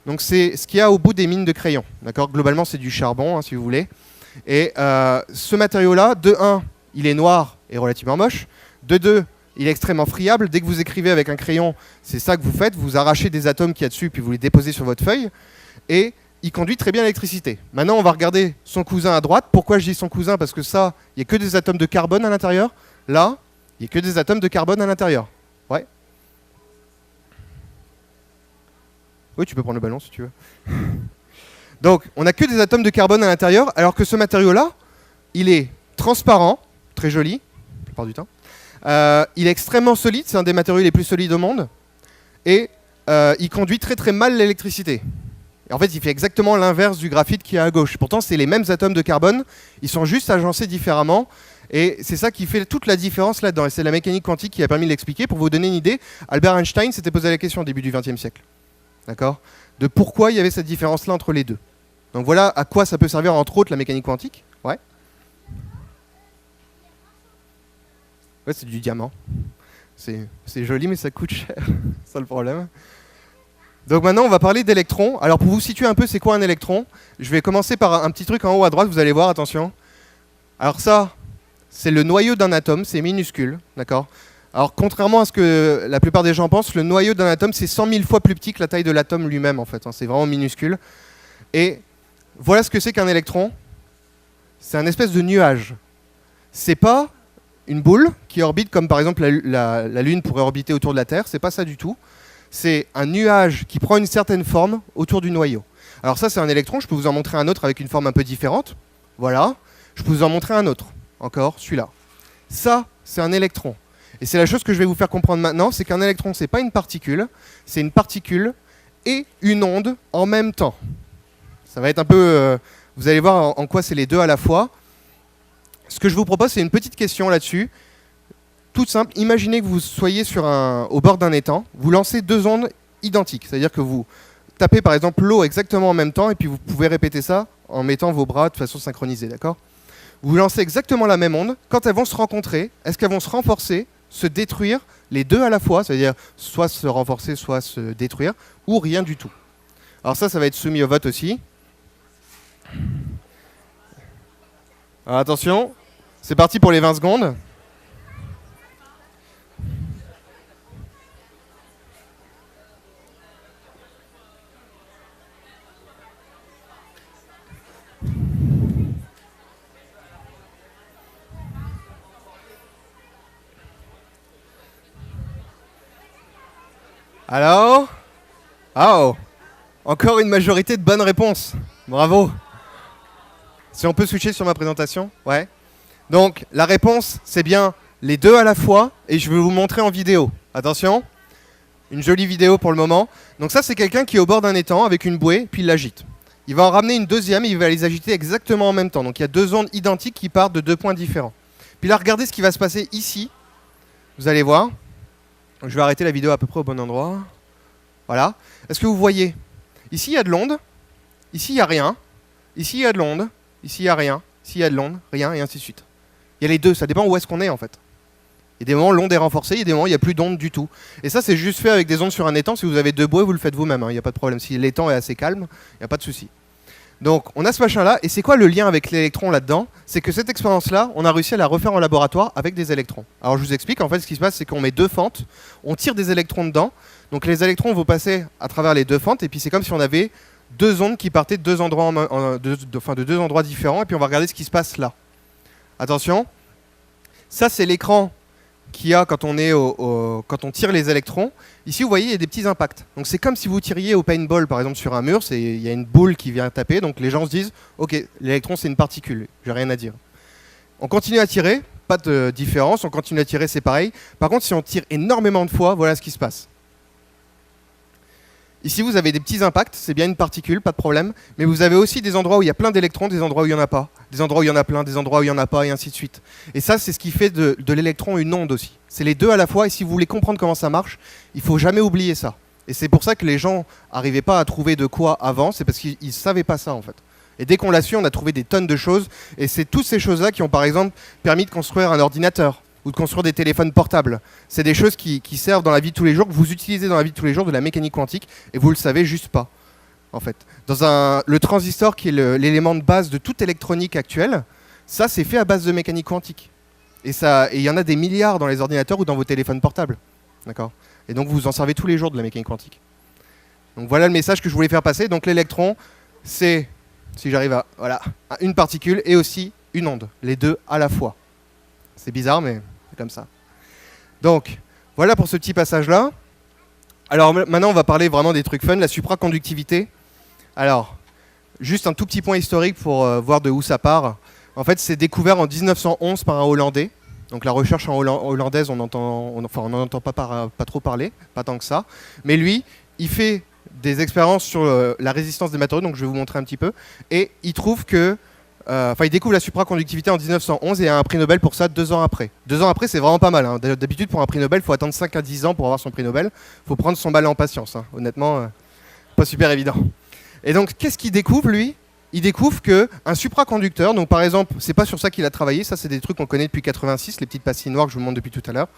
Donc, c'est ce qu'il y a au bout des mines de crayon. D'accord ? Globalement, c'est du charbon, hein, si vous voulez. Et ce matériau-là, de 1, il est noir et relativement moche. De 2, il est extrêmement friable. Dès que vous écrivez avec un crayon, c'est ça que vous faites. Vous arrachez des atomes qu'il y a dessus, puis vous les déposez sur votre feuille. Et il conduit très bien l'électricité. Maintenant, on va regarder son cousin à droite. Pourquoi je dis son cousin? Parce que ça, il n'y a que des atomes de carbone à l'intérieur. Là, il n'y a que des atomes de carbone à l'intérieur. Ouais. Oui, tu peux prendre le ballon si tu veux. Donc, on n'a que des atomes de carbone à l'intérieur, alors que ce matériau-là, il est transparent, très joli, la plupart du temps. Il est extrêmement solide, c'est un des matériaux les plus solides au monde. Et il conduit très très mal l'électricité. Et en fait, il fait exactement l'inverse du graphite qui est à gauche. Pourtant, c'est les mêmes atomes de carbone, ils sont juste agencés différemment. Et c'est ça qui fait toute la différence là-dedans. Et c'est la mécanique quantique qui a permis de l'expliquer. Pour vous donner une idée, Albert Einstein s'était posé la question au début du XXe siècle. D'accord ? De pourquoi il y avait cette différence-là entre les deux. Donc voilà à quoi ça peut servir, entre autres, la mécanique quantique. Ouais. Ouais, c'est du diamant. C'est joli, mais ça coûte cher. C'est ça le problème. Donc maintenant, on va parler d'électrons. Alors pour vous situer un peu, c'est quoi un électron? Je vais commencer par un petit truc en haut à droite, vous allez voir, attention. Alors ça, c'est le noyau d'un atome, c'est minuscule, d'accord? Alors contrairement à ce que la plupart des gens pensent, le noyau d'un atome, c'est 100 000 fois plus petit que la taille de l'atome lui-même, en fait. Hein, c'est vraiment minuscule. Et voilà ce que c'est qu'un électron. C'est un espèce de nuage. C'est pas une boule qui orbite comme par exemple la Lune pourrait orbiter autour de la Terre, c'est pas ça du tout. C'est un nuage qui prend une certaine forme autour du noyau. Alors ça, c'est un électron. Je peux vous en montrer un autre avec une forme un peu différente. Voilà. Je peux vous en montrer un autre. Encore, celui-là. Ça, c'est un électron. Et c'est la chose que je vais vous faire comprendre maintenant, c'est qu'un électron, c'est pas une particule, c'est une particule et une onde en même temps. Ça va être un peu... vous allez voir en quoi c'est les deux à la fois. Ce que je vous propose, c'est une petite question là-dessus. Toute simple, imaginez que vous soyez au bord d'un étang, vous lancez deux ondes identiques, c'est-à-dire que vous tapez par exemple l'eau exactement en même temps et puis vous pouvez répéter ça en mettant vos bras de façon synchronisée, d'accord? Vous lancez exactement la même onde, quand elles vont se rencontrer, est-ce qu'elles vont se renforcer, se détruire, les deux à la fois, c'est-à-dire soit se renforcer, soit se détruire, ou rien du tout? Alors ça va être soumis au vote aussi. Alors attention, c'est parti pour les 20 secondes. Alors? Oh! Encore une majorité de bonnes réponses. Bravo! Si on peut switcher sur ma présentation? Ouais. Donc, la réponse, c'est bien les deux à la fois, et je vais vous montrer en vidéo. Attention, une jolie vidéo pour le moment. Donc ça, c'est quelqu'un qui est au bord d'un étang avec une bouée, puis il l'agite. Il va en ramener une deuxième, et il va les agiter exactement en même temps. Donc il y a deux ondes identiques qui partent de deux points différents. Puis là, regardez ce qui va se passer ici. Vous allez voir. Donc, je vais arrêter la vidéo à peu près au bon endroit. Voilà. Est-ce que vous voyez? Ici, il y a de l'onde. Ici, il n'y a rien. Ici, il y a de l'onde. Ici, il n'y a rien. Ici, il y a de l'onde, rien, et ainsi de suite. Il y a les deux, ça dépend où est-ce qu'on est en fait. Il y a des moments où l'onde est renforcée, il y a des moments où il n'y a plus d'onde du tout. Et ça, c'est juste fait avec des ondes sur un étang. Si vous avez deux bouées, vous le faites vous-même, hein. Il n'y a pas de problème. Si l'étang est assez calme, il n'y a pas de souci. Donc on a ce machin-là, et c'est quoi le lien avec l'électron là-dedans? C'est que cette expérience-là, on a réussi à la refaire en laboratoire avec des électrons. Alors je vous explique, en fait ce qui se passe, c'est qu'on met deux fentes, on tire des électrons dedans, donc les électrons vont passer à travers les deux fentes, et puis c'est comme si on avait deux ondes qui partaient de deux endroits, de deux endroits différents, et puis on va regarder ce qui se passe là. Attention, ça c'est l'écran qu'il y a quand quand on tire les électrons. Ici, vous voyez, il y a des petits impacts. Donc c'est comme si vous tiriez au paintball, par exemple, sur un mur. Il y a une boule qui vient taper. Donc les gens se disent, OK, l'électron, c'est une particule. J'ai rien à dire. On continue à tirer, pas de différence. On continue à tirer, c'est pareil. Par contre, si on tire énormément de fois, voilà ce qui se passe. Ici, vous avez des petits impacts, c'est bien une particule, pas de problème. Mais vous avez aussi des endroits où il y a plein d'électrons, des endroits où il n'y en a pas, des endroits où il y en a plein, des endroits où il n'y en a pas, et ainsi de suite. Et ça, c'est ce qui fait de l'électron une onde aussi. C'est les deux à la fois, et si vous voulez comprendre comment ça marche, il ne faut jamais oublier ça. Et c'est pour ça que les gens n'arrivaient pas à trouver de quoi avant, c'est parce qu'ils ne savaient pas ça en fait. Et dès qu'on l'a su, on a trouvé des tonnes de choses, et c'est toutes ces choses-là qui ont par exemple permis de construire un ordinateur, ou de construire des téléphones portables. C'est des choses qui servent dans la vie de tous les jours, que vous utilisez dans la vie de tous les jours de la mécanique quantique, et vous le savez juste pas, en fait. Le transistor, qui est l'élément de base de toute électronique actuelle, ça c'est fait à base de mécanique quantique. Et il y en a des milliards dans les ordinateurs ou dans vos téléphones portables. D'accord ? Et donc vous en servez tous les jours de la mécanique quantique. Donc voilà le message que je voulais faire passer. Donc l'électron, c'est, si j'arrive à, voilà, une particule et aussi une onde. Les deux à la fois. C'est bizarre, mais comme ça. Donc, voilà pour ce petit passage-là. Alors maintenant, on va parler vraiment des trucs fun, la supraconductivité. Alors, juste un tout petit point historique pour voir de où ça part. En fait, c'est découvert en 1911 par un Hollandais. Donc la recherche en hollandaise, on n'en entend pas trop parler, pas tant que ça. Mais lui, il fait des expériences sur la résistance des matériaux, donc je vais vous montrer un petit peu. Et il trouve que il découvre la supraconductivité en 1911 et a un prix Nobel pour ça 2 ans après. 2 ans après, c'est vraiment pas mal. Hein. D'habitude, pour un prix Nobel, il faut attendre 5 à 10 ans pour avoir son prix Nobel. Il faut prendre son mal en patience. Hein. Honnêtement, pas super évident. Et donc, qu'est-ce qu'il découvre, lui? Il découvre qu'un supraconducteur, donc par exemple, c'est pas sur ça qu'il a travaillé, ça c'est des trucs qu'on connaît depuis 86, les petites pastilles noires que je vous montre depuis tout à l'heure.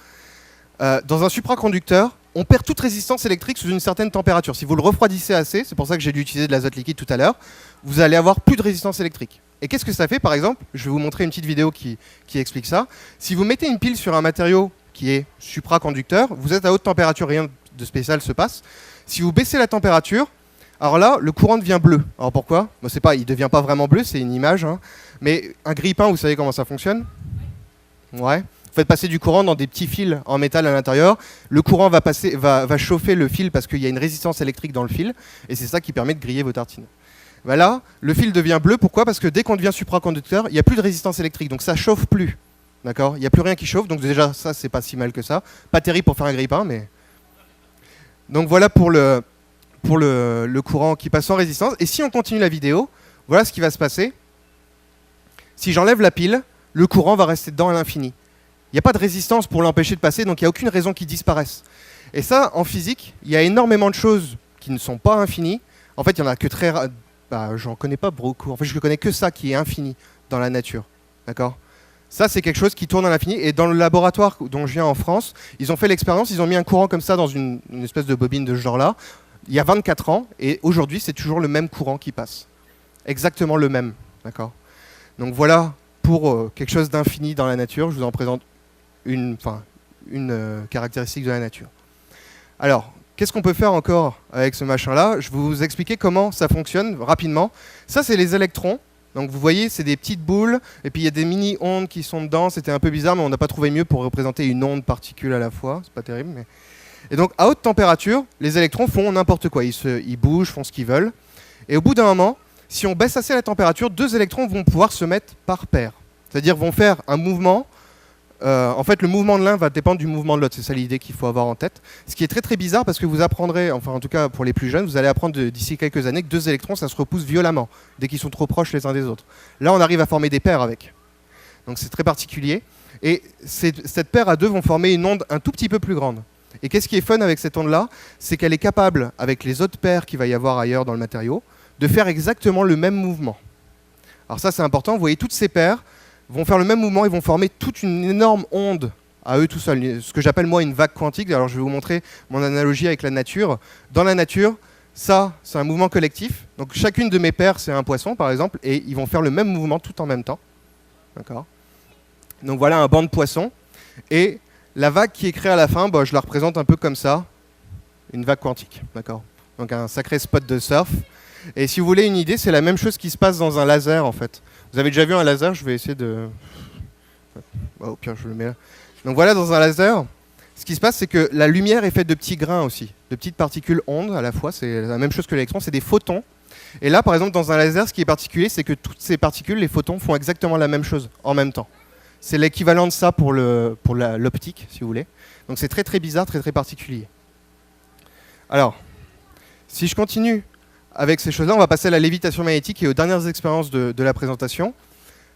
Dans un supraconducteur, on perd toute résistance électrique sous une certaine température. Si vous le refroidissez assez, c'est pour ça que j'ai dû utiliser de l'azote liquide tout à l'heure, vous allez avoir plus de résistance électrique. Et qu'est-ce que ça fait, par exemple? Je vais vous montrer une petite vidéo qui explique ça. Si vous mettez une pile sur un matériau qui est supraconducteur, vous êtes à haute température, rien de spécial se passe. Si vous baissez la température, alors là, le courant devient bleu. Alors pourquoi? Bon, c'est pas, il ne devient pas vraiment bleu, c'est une image. Hein. Mais un grille-pain, vous savez comment ça fonctionne? Ouais. Vous faites passer du courant dans des petits fils en métal à l'intérieur. Le courant va chauffer le fil parce qu'il y a une résistance électrique dans le fil. Et c'est ça qui permet de griller vos tartines. Ben là, le fil devient bleu. Pourquoi? Parce que dès qu'on devient supraconducteur, il n'y a plus de résistance électrique. Donc ça chauffe plus. D'accord? Il n'y a plus rien qui chauffe. Donc déjà, ça, c'est pas si mal que ça. Pas terrible pour faire un grille-pain, mais... Donc voilà pour le courant qui passe sans résistance. Et si on continue la vidéo, voilà ce qui va se passer. Si j'enlève la pile, le courant va rester dedans à l'infini. Il n'y a pas de résistance pour l'empêcher de passer, donc il n'y a aucune raison qu'il disparaisse. Et ça, en physique, il y a énormément de choses qui ne sont pas infinies. En fait, il y en a que très rares. J'en connais pas beaucoup. En fait, je ne connais que ça qui est infini dans la nature. D'accord ? Ça, c'est quelque chose qui tourne à l'infini. Et dans le laboratoire dont je viens en France, ils ont fait l'expérience, ils ont mis un courant comme ça dans une espèce de bobine de ce genre-là, il y a 24 ans, et aujourd'hui, c'est toujours le même courant qui passe. Exactement le même. D'accord ? Donc voilà pour quelque chose d'infini dans la nature. Je vous en présente une caractéristique de la nature. Alors, qu'est-ce qu'on peut faire encore avec ce machin-là? Je vais vous expliquer comment ça fonctionne rapidement. Ça, c'est les électrons. Donc vous voyez, c'est des petites boules, et puis il y a des mini-ondes qui sont dedans. C'était un peu bizarre, mais on n'a pas trouvé mieux pour représenter une onde particule à la fois. C'est pas terrible, mais... Et donc, à haute température, les électrons font n'importe quoi. Ils bougent, font ce qu'ils veulent. Et au bout d'un moment, si on baisse assez la température, 2 électrons vont pouvoir se mettre par paire. C'est-à-dire vont faire un mouvement. En fait, le mouvement de l'un va dépendre du mouvement de l'autre. C'est ça l'idée qu'il faut avoir en tête. Ce qui est très très bizarre parce que vous apprendrez, enfin en tout cas pour les plus jeunes, vous allez apprendre d'ici quelques années que 2 électrons, ça se repousse violemment dès qu'ils sont trop proches les uns des autres. Là, on arrive à former des paires avec. Donc c'est très particulier. Et cette paire à 2 vont former une onde un tout petit peu plus grande. Et qu'est-ce qui est fun avec cette onde-là? C'est qu'elle est capable, avec les autres paires qu'il va y avoir ailleurs dans le matériau, de faire exactement le même mouvement. Alors ça, c'est important. Vous voyez, toutes ces paires vont faire le même mouvement, ils vont former toute une énorme onde à eux tout seuls. Ce que j'appelle moi une vague quantique. Alors je vais vous montrer mon analogie avec la nature. Dans la nature, Ça, c'est un mouvement collectif. Donc chacune de mes paires, c'est un poisson, par exemple, et ils vont faire le même mouvement tout en même temps. D'accord. Donc voilà un banc de poissons. Et la vague qui est créée à la fin, je la représente un peu comme ça, une vague quantique. D'accord. Donc un sacré spot de surf. Et si vous voulez une idée, c'est la même chose qui se passe dans un laser, en fait. Vous avez déjà vu un laser? Je vais essayer de... Au pire, je le mets là. Donc voilà, dans un laser, ce qui se passe, c'est que la lumière est faite de petits grains aussi, de petites particules ondes à la fois. C'est la même chose que l'électron, c'est des photons. Et là, par exemple, dans un laser, ce qui est particulier, c'est que toutes ces particules, les photons, font exactement la même chose en même temps. C'est l'équivalent de ça pour l'optique, si vous voulez. Donc c'est très très bizarre, très très particulier. Alors, si je continue avec ces choses-là, on va passer à la lévitation magnétique et aux dernières expériences de la présentation.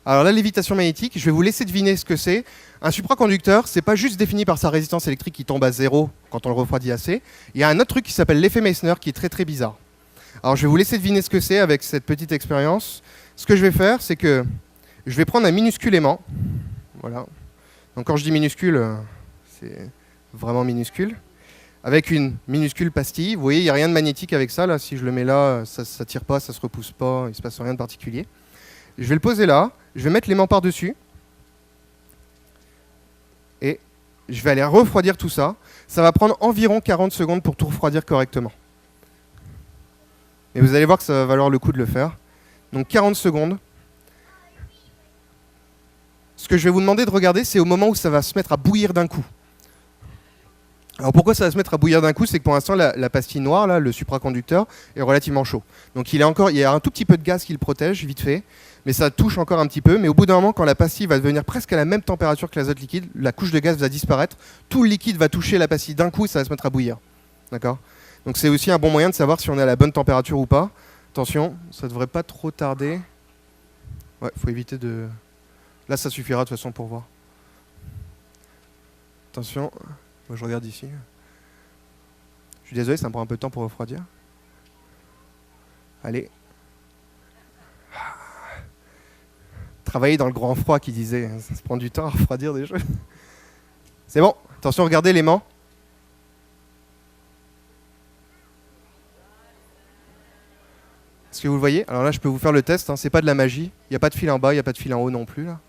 Alors la lévitation magnétique, je vais vous laisser deviner ce que c'est. Un supraconducteur, c'est pas juste défini par sa résistance électrique qui tombe à zéro quand on le refroidit assez. Il y a un autre truc qui s'appelle l'effet Meissner qui est très très bizarre. Alors je vais vous laisser deviner ce que c'est avec cette petite expérience. Ce que je vais faire, c'est que je vais prendre un minuscule aimant. Voilà. Donc quand je dis minuscule, c'est vraiment minuscule. Avec une minuscule pastille. Vous voyez, il n'y a rien de magnétique avec ça. Là. Si je le mets là, ça ne tire pas, ça ne se repousse pas, il ne se passe rien de particulier. Je vais le poser là, je vais mettre l'aimant par-dessus. Et je vais aller refroidir tout ça. Ça va prendre environ 40 secondes pour tout refroidir correctement. Et vous allez voir que ça va valoir le coup de le faire. Donc 40 secondes. Ce que je vais vous demander de regarder, c'est au moment où ça va se mettre à bouillir d'un coup. Alors pourquoi ça va se mettre à bouillir d'un coup? C'est que pour l'instant, la pastille noire, là, le supraconducteur, est relativement chaud. Donc il y a un tout petit peu de gaz qui le protège, vite fait, mais ça touche encore un petit peu. Mais au bout d'un moment, quand la pastille va devenir presque à la même température que l'azote liquide, la couche de gaz va disparaître, tout le liquide va toucher la pastille d'un coup et ça va se mettre à bouillir. D'accord? Donc c'est aussi un bon moyen de savoir si on est à la bonne température ou pas. Attention, ça ne devrait pas trop tarder. Ouais, faut éviter de... Là, ça suffira de toute façon pour voir. Attention. Moi, je regarde ici. Je suis désolé, ça me prend un peu de temps pour refroidir. Allez. Travailler dans le grand froid qui disait, ça se prend du temps à refroidir des choses. C'est bon. Attention, regardez l'aimant. Est-ce que vous le voyez? Alors là, je peux vous faire le test. Hein. C'est pas de la magie. Il n'y a pas de fil en bas, il n'y a pas de fil en haut non plus. Là.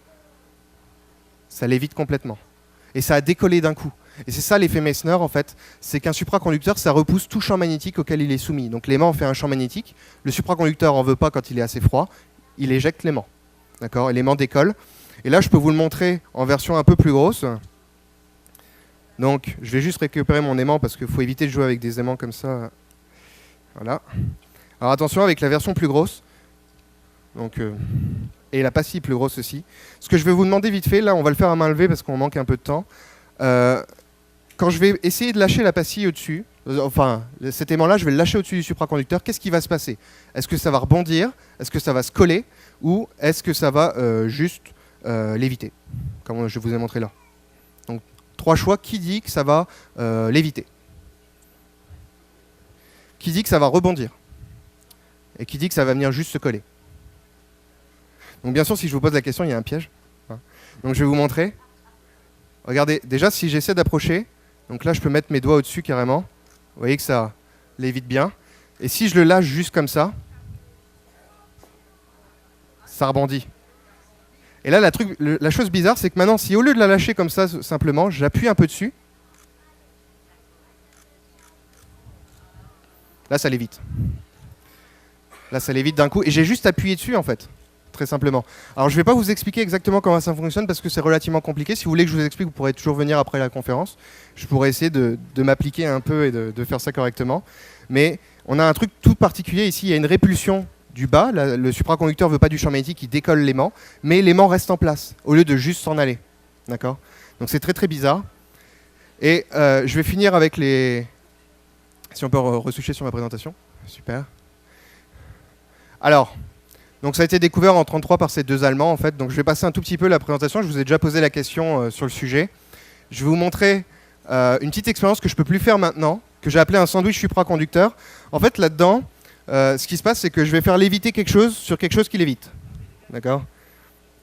Ça l'évite complètement. Et ça a décollé d'un coup. Et c'est ça l'effet Meissner en fait, c'est qu'un supraconducteur, ça repousse tout champ magnétique auquel il est soumis. Donc l'aimant fait un champ magnétique, le supraconducteur en veut pas quand il est assez froid, il éjecte l'aimant. D'accord? Et l'aimant décolle. Et là, je peux vous le montrer en version un peu plus grosse. Donc, je vais juste récupérer mon aimant parce qu'il faut éviter de jouer avec des aimants comme ça. Voilà. Alors attention, avec la version plus grosse, donc, et la pastille plus grosse aussi. Ce que je vais vous demander vite fait, là on va le faire à main levée parce qu'on manque un peu de temps. Quand je vais essayer de lâcher la pastille au-dessus, enfin cet aimant-là, je vais le lâcher au-dessus du supraconducteur, qu'est-ce qui va se passer? Est-ce que ça va rebondir? Est-ce que ça va se coller? Ou est-ce que ça va juste léviter? Comme je vous ai montré là. Donc 3 choix, qui dit que ça va léviter? Qui dit que ça va rebondir? Et qui dit que ça va venir juste se coller? Donc bien sûr, si je vous pose la question, il y a un piège. Donc je vais vous montrer. Regardez, déjà si j'essaie d'approcher, donc là je peux mettre mes doigts au-dessus carrément. Vous voyez que ça l'évite bien. Et si je le lâche juste comme ça, ça rebondit. Et là la chose bizarre, c'est que maintenant, si au lieu de la lâcher comme ça simplement, j'appuie un peu dessus, là ça l'évite. Là ça l'évite d'un coup. Et j'ai juste appuyé dessus en fait. Très simplement. Alors je ne vais pas vous expliquer exactement comment ça fonctionne parce que c'est relativement compliqué. Si vous voulez que je vous explique, vous pourrez toujours venir après la conférence. Je pourrais essayer de m'appliquer un peu et de faire ça correctement. Mais on a un truc tout particulier ici. Il y a une répulsion du bas. Le supraconducteur ne veut pas du champ magnétique, il décolle l'aimant. Mais l'aimant reste en place au lieu de juste s'en aller. D'accord? Donc c'est très très bizarre. Et je vais finir avec les... Si on peut reswitcher sur ma présentation. Super. Alors... Donc ça a été découvert en 1933 par ces deux Allemands en fait. Donc je vais passer un tout petit peu la présentation. Je vous ai déjà posé la question sur le sujet. Je vais vous montrer une petite expérience que je ne peux plus faire maintenant, que j'ai appelée un sandwich supraconducteur. En fait là-dedans, ce qui se passe, c'est que je vais faire léviter quelque chose sur quelque chose qui lévite. D'accord?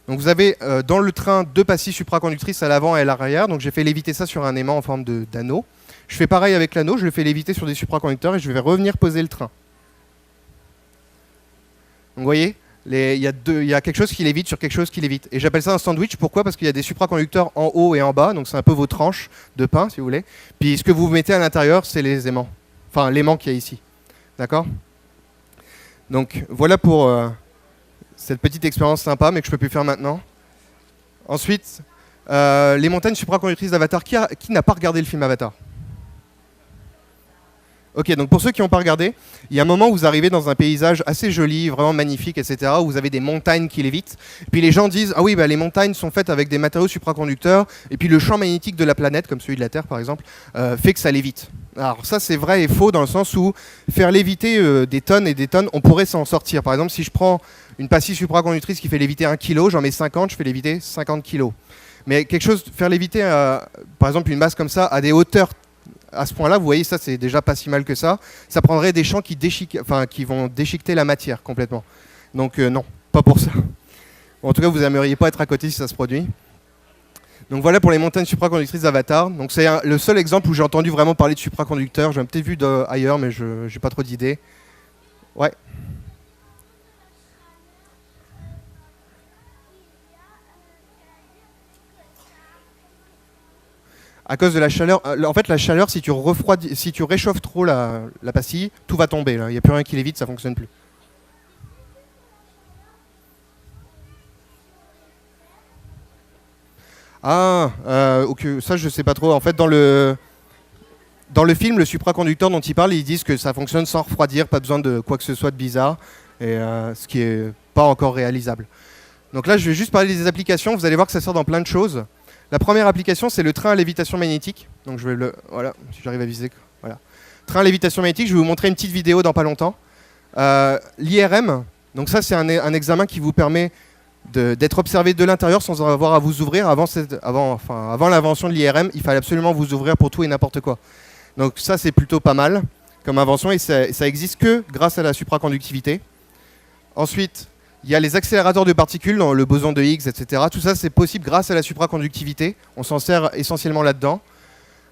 Donc vous avez dans le train 2 pastilles supraconductrices à l'avant et à l'arrière. Donc j'ai fait léviter ça sur un aimant en forme d'anneau. Je fais pareil avec l'anneau, je le fais léviter sur des supraconducteurs et je vais revenir poser le train. vous voyez, il y a quelque chose qui lévite sur quelque chose qui lévite. Et j'appelle ça un sandwich. Pourquoi? Parce qu'il y a des supraconducteurs en haut et en bas. Donc c'est un peu vos tranches de pain, si vous voulez. Puis ce que vous mettez à l'intérieur, c'est les aimants. Enfin, l'aimant qu'il y a ici. D'accord? Donc voilà pour cette petite expérience sympa, mais que je ne peux plus faire maintenant. Ensuite, les montagnes supraconductrices d'Avatar. Qui n'a pas regardé le film Avatar? Ok, donc pour ceux qui n'ont pas regardé, il y a un moment où vous arrivez dans un paysage assez joli, vraiment magnifique, etc., où vous avez des montagnes qui lévitent. Puis les gens disent, ah oui, bah, les montagnes sont faites avec des matériaux supraconducteurs, et puis le champ magnétique de la planète, comme celui de la Terre par exemple, fait que ça lévite. Alors ça c'est vrai et faux dans le sens où faire léviter des tonnes et des tonnes, on pourrait s'en sortir. Par exemple, si je prends une pastille supraconductrice qui fait léviter 1 kg, j'en mets 50, je fais léviter 50 kg. Mais quelque chose, faire léviter par exemple une masse comme ça à des hauteurs à ce point-là, vous voyez, ça c'est déjà pas si mal que ça. Ça prendrait des champs qui vont déchiqueter la matière complètement. Donc non, pas pour ça. En tout cas, vous n'aimeriez pas être à côté si ça se produit. Donc voilà pour les montagnes supraconductrices d'Avatar. Donc c'est le seul exemple où j'ai entendu vraiment parler de supraconducteurs. J'en ai peut-être vu ailleurs, mais je n'ai pas trop d'idées. Ouais. À cause de la chaleur, en fait la chaleur, si tu réchauffes trop la pastille, tout va tomber. Il n'y a plus rien qui l'évite, ça ne fonctionne plus. Ah, ok, ça je sais pas trop. En fait, dans le film, le supraconducteur dont ils parlent, ils disent que ça fonctionne sans refroidir, pas besoin de quoi que ce soit de bizarre, et ce qui est pas encore réalisable. Donc là, je vais juste parler des applications. Vous allez voir que ça sert dans plein de choses. La première application, c'est le train à lévitation magnétique. Donc je vais voilà, si j'arrive à viser. Voilà. Train à lévitation magnétique, je vais vous montrer une petite vidéo dans pas longtemps. L'IRM, donc ça c'est un examen qui vous permet d'être observé de l'intérieur sans avoir à vous ouvrir. Avant l'invention de l'IRM, il fallait absolument vous ouvrir pour tout et n'importe quoi. Donc ça c'est plutôt pas mal comme invention et ça existe que grâce à la supraconductivité. Ensuite, il y a les accélérateurs de particules, dans le boson de Higgs, etc. Tout ça, c'est possible grâce à la supraconductivité. On s'en sert essentiellement là-dedans.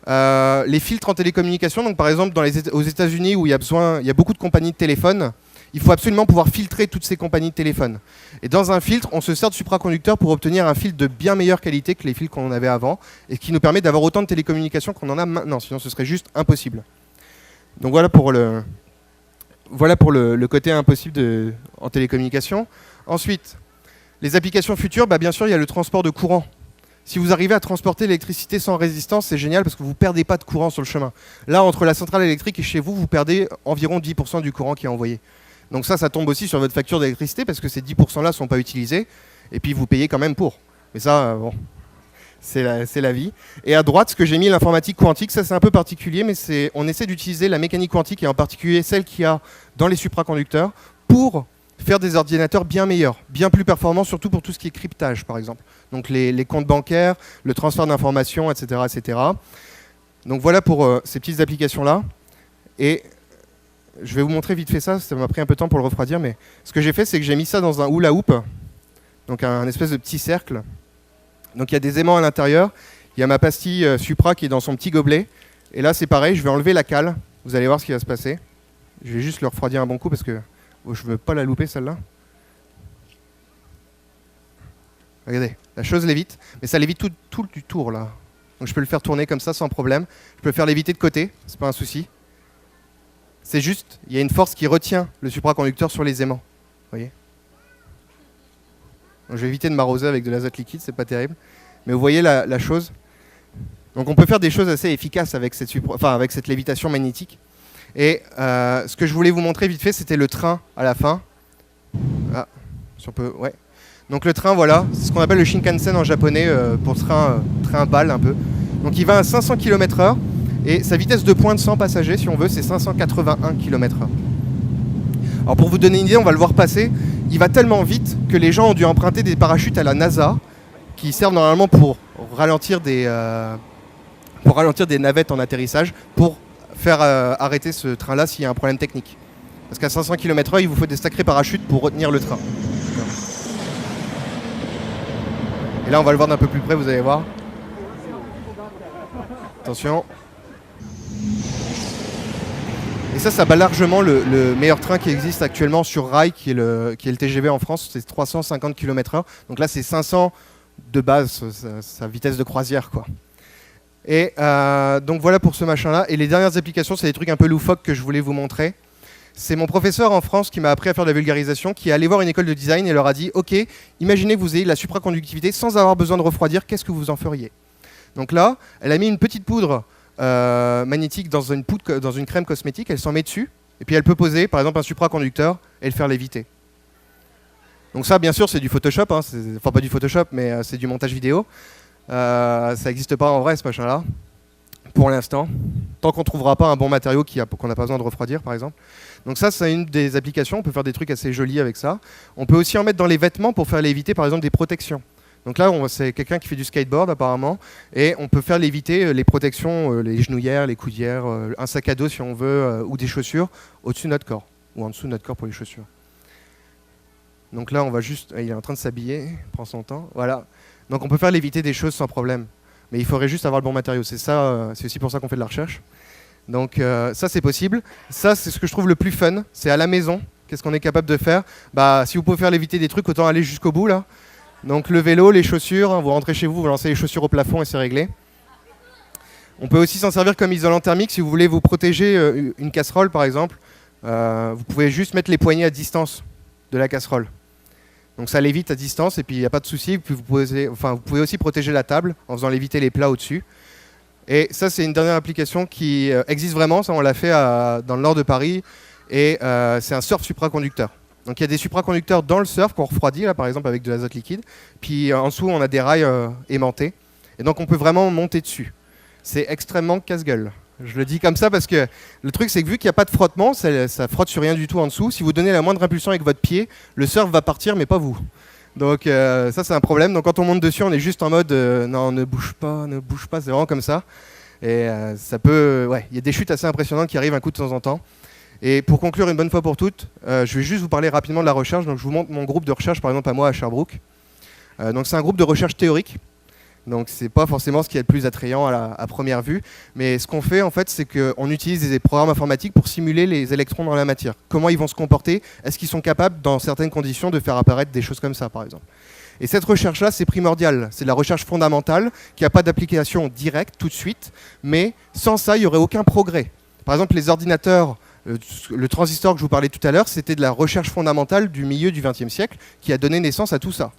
Les filtres en télécommunication, donc par exemple aux États-Unis où il y a beaucoup de compagnies de téléphones, il faut absolument pouvoir filtrer toutes ces compagnies de téléphones. Et dans un filtre, on se sert de supraconducteurs pour obtenir un filtre de bien meilleure qualité que les filtres qu'on avait avant, et qui nous permet d'avoir autant de télécommunications qu'on en a maintenant, sinon ce serait juste impossible. Donc voilà pour le côté impossible en télécommunication. Ensuite, les applications futures, bien sûr, il y a le transport de courant. Si vous arrivez à transporter l'électricité sans résistance, c'est génial parce que vous ne perdez pas de courant sur le chemin. Là, entre la centrale électrique et chez vous, vous perdez environ 10% du courant qui est envoyé. Donc ça tombe aussi sur votre facture d'électricité parce que ces 10%-là ne sont pas utilisés. Et puis, vous payez quand même pour. Mais ça, bon, c'est la vie. Et à droite, ce que j'ai mis, l'informatique quantique, ça c'est un peu particulier, mais on essaie d'utiliser la mécanique quantique, et en particulier celle qu'il y a dans les supraconducteurs, pour faire des ordinateurs bien meilleurs, bien plus performants, surtout pour tout ce qui est cryptage, par exemple. Donc les comptes bancaires, le transfert d'informations, etc., etc. Donc voilà pour ces petites applications-là. Et je vais vous montrer vite fait ça m'a pris un peu de temps pour le refroidir, mais ce que j'ai fait, c'est que j'ai mis ça dans un hula hoop, donc un espèce de petit cercle. Donc il y a des aimants à l'intérieur, il y a ma pastille Supra qui est dans son petit gobelet, et là c'est pareil, je vais enlever la cale, vous allez voir ce qui va se passer. Je vais juste le refroidir un bon coup parce que je ne veux pas la louper celle-là. Regardez, la chose lévite, mais ça lévite tout du tour là. Donc je peux le faire tourner comme ça sans problème. Je peux le faire léviter de côté, c'est pas un souci. C'est juste, il y a une force qui retient le supraconducteur sur les aimants. Vous voyez ? Donc je vais éviter de m'arroser avec de l'azote liquide, c'est pas terrible. Mais vous voyez la chose. Donc on peut faire des choses assez efficaces avec cette lévitation magnétique. Et ce que je voulais vous montrer vite fait, c'était le train à la fin. Ah, si on peut, ouais. Donc le train, voilà, c'est ce qu'on appelle le Shinkansen en japonais, pour train balle un peu. Donc il va à 500 km/h et sa vitesse de pointe sans passagers, si on veut, c'est 581 km/h. Alors pour vous donner une idée, on va le voir passer. Il va tellement vite que les gens ont dû emprunter des parachutes à la NASA qui servent normalement pour ralentir des navettes en atterrissage pour faire arrêter ce train-là s'il y a un problème technique. Parce qu'à 500 km/h, il vous faut des sacrés parachutes pour retenir le train. Et là, on va le voir d'un peu plus près, vous allez voir. Et ça bat largement le meilleur train qui existe actuellement sur rail, qui est le TGV en France, c'est 350 km/h. Donc là, c'est 500 de base, sa vitesse de croisière, quoi. Et donc voilà pour ce machin-là. Et les dernières applications, c'est des trucs un peu loufoques que je voulais vous montrer. C'est mon professeur en France qui m'a appris à faire de la vulgarisation, qui est allé voir une école de design et leur a dit « Ok, imaginez que vous ayez de la supraconductivité sans avoir besoin de refroidir, qu'est-ce que vous en feriez ?» Donc là, elle a mis une petite poudre magnétique dans une crème cosmétique, elle s'en met dessus, et puis elle peut poser par exemple un supraconducteur et le faire léviter. Donc ça, bien sûr, c'est du Photoshop, hein, enfin pas du Photoshop, mais c'est du montage vidéo. Ça n'existe pas en vrai, ce machin-là, pour l'instant, tant qu'on ne trouvera pas un bon matériau qu'on n'a pas besoin de refroidir, par exemple. Donc ça, c'est une des applications, on peut faire des trucs assez jolis avec ça. On peut aussi en mettre dans les vêtements pour faire léviter, par exemple, des protections. Donc là, c'est quelqu'un qui fait du skateboard, apparemment, et on peut faire léviter les protections, les genouillères, les coudières, un sac à dos, si on veut, ou des chaussures, au-dessus de notre corps, ou en dessous de notre corps pour les chaussures. Donc là, on va juste... Il est en train de s'habiller, il prend son temps, voilà. Donc on peut faire léviter des choses sans problème. Mais il faudrait juste avoir le bon matériau. C'est aussi pour ça qu'on fait de la recherche. Donc ça, c'est possible. Ça, c'est ce que je trouve le plus fun. C'est à la maison. Qu'est-ce qu'on est capable de faire? Si vous pouvez faire léviter des trucs, autant aller jusqu'au bout, là. Donc le vélo, les chaussures, hein, vous rentrez chez vous, vous lancez les chaussures au plafond et c'est réglé. On peut aussi s'en servir comme isolant thermique. Si vous voulez vous protéger une casserole, par exemple, vous pouvez juste mettre les poignets à distance de la casserole. Donc ça lévite à distance et puis il n'y a pas de souci. Puis vous pouvez aussi protéger la table en faisant léviter les plats au-dessus. Et ça, c'est une dernière application qui existe vraiment. Ça, on l'a fait dans le nord de Paris. Et c'est un surf supraconducteur. Donc il y a des supraconducteurs dans le surf qu'on refroidit, là, par exemple avec de l'azote liquide. Puis en dessous, on a des rails aimantés. Et donc on peut vraiment monter dessus. C'est extrêmement casse-gueule. Je le dis comme ça parce que le truc, c'est que vu qu'il n'y a pas de frottement, ça frotte sur rien du tout en dessous. Si vous donnez la moindre impulsion avec votre pied, le surf va partir, mais pas vous. Donc ça, c'est un problème. Donc quand on monte dessus, on est juste en mode non, ne bouge pas, c'est vraiment comme ça. Et ça peut... Ouais, il y a des chutes assez impressionnantes qui arrivent un coup de temps en temps. Et pour conclure une bonne fois pour toutes, je vais juste vous parler rapidement de la recherche. Donc je vous montre mon groupe de recherche, par exemple à moi à Sherbrooke. Donc c'est un groupe de recherche théorique. Donc c'est pas forcément ce qui est le plus attrayant à première vue. Mais ce qu'on fait en fait, c'est qu'on utilise des programmes informatiques pour simuler les électrons dans la matière. Comment ils vont se comporter? Est-ce qu'ils sont capables, dans certaines conditions, de faire apparaître des choses comme ça, par exemple? Et cette recherche-là, c'est primordial. C'est de la recherche fondamentale qui n'a pas d'application directe tout de suite. Mais sans ça, il n'y aurait aucun progrès. Par exemple, les ordinateurs... Le transistor que je vous parlais tout à l'heure, c'était de la recherche fondamentale du milieu du XXe siècle qui a donné naissance à tout ça.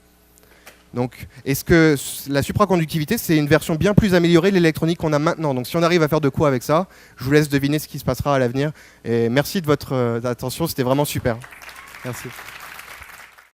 Donc, est-ce que la supraconductivité, c'est une version bien plus améliorée de l'électronique qu'on a maintenant? Donc si on arrive à faire de quoi avec ça, je vous laisse deviner ce qui se passera à l'avenir. Et merci de votre attention, c'était vraiment super. Merci.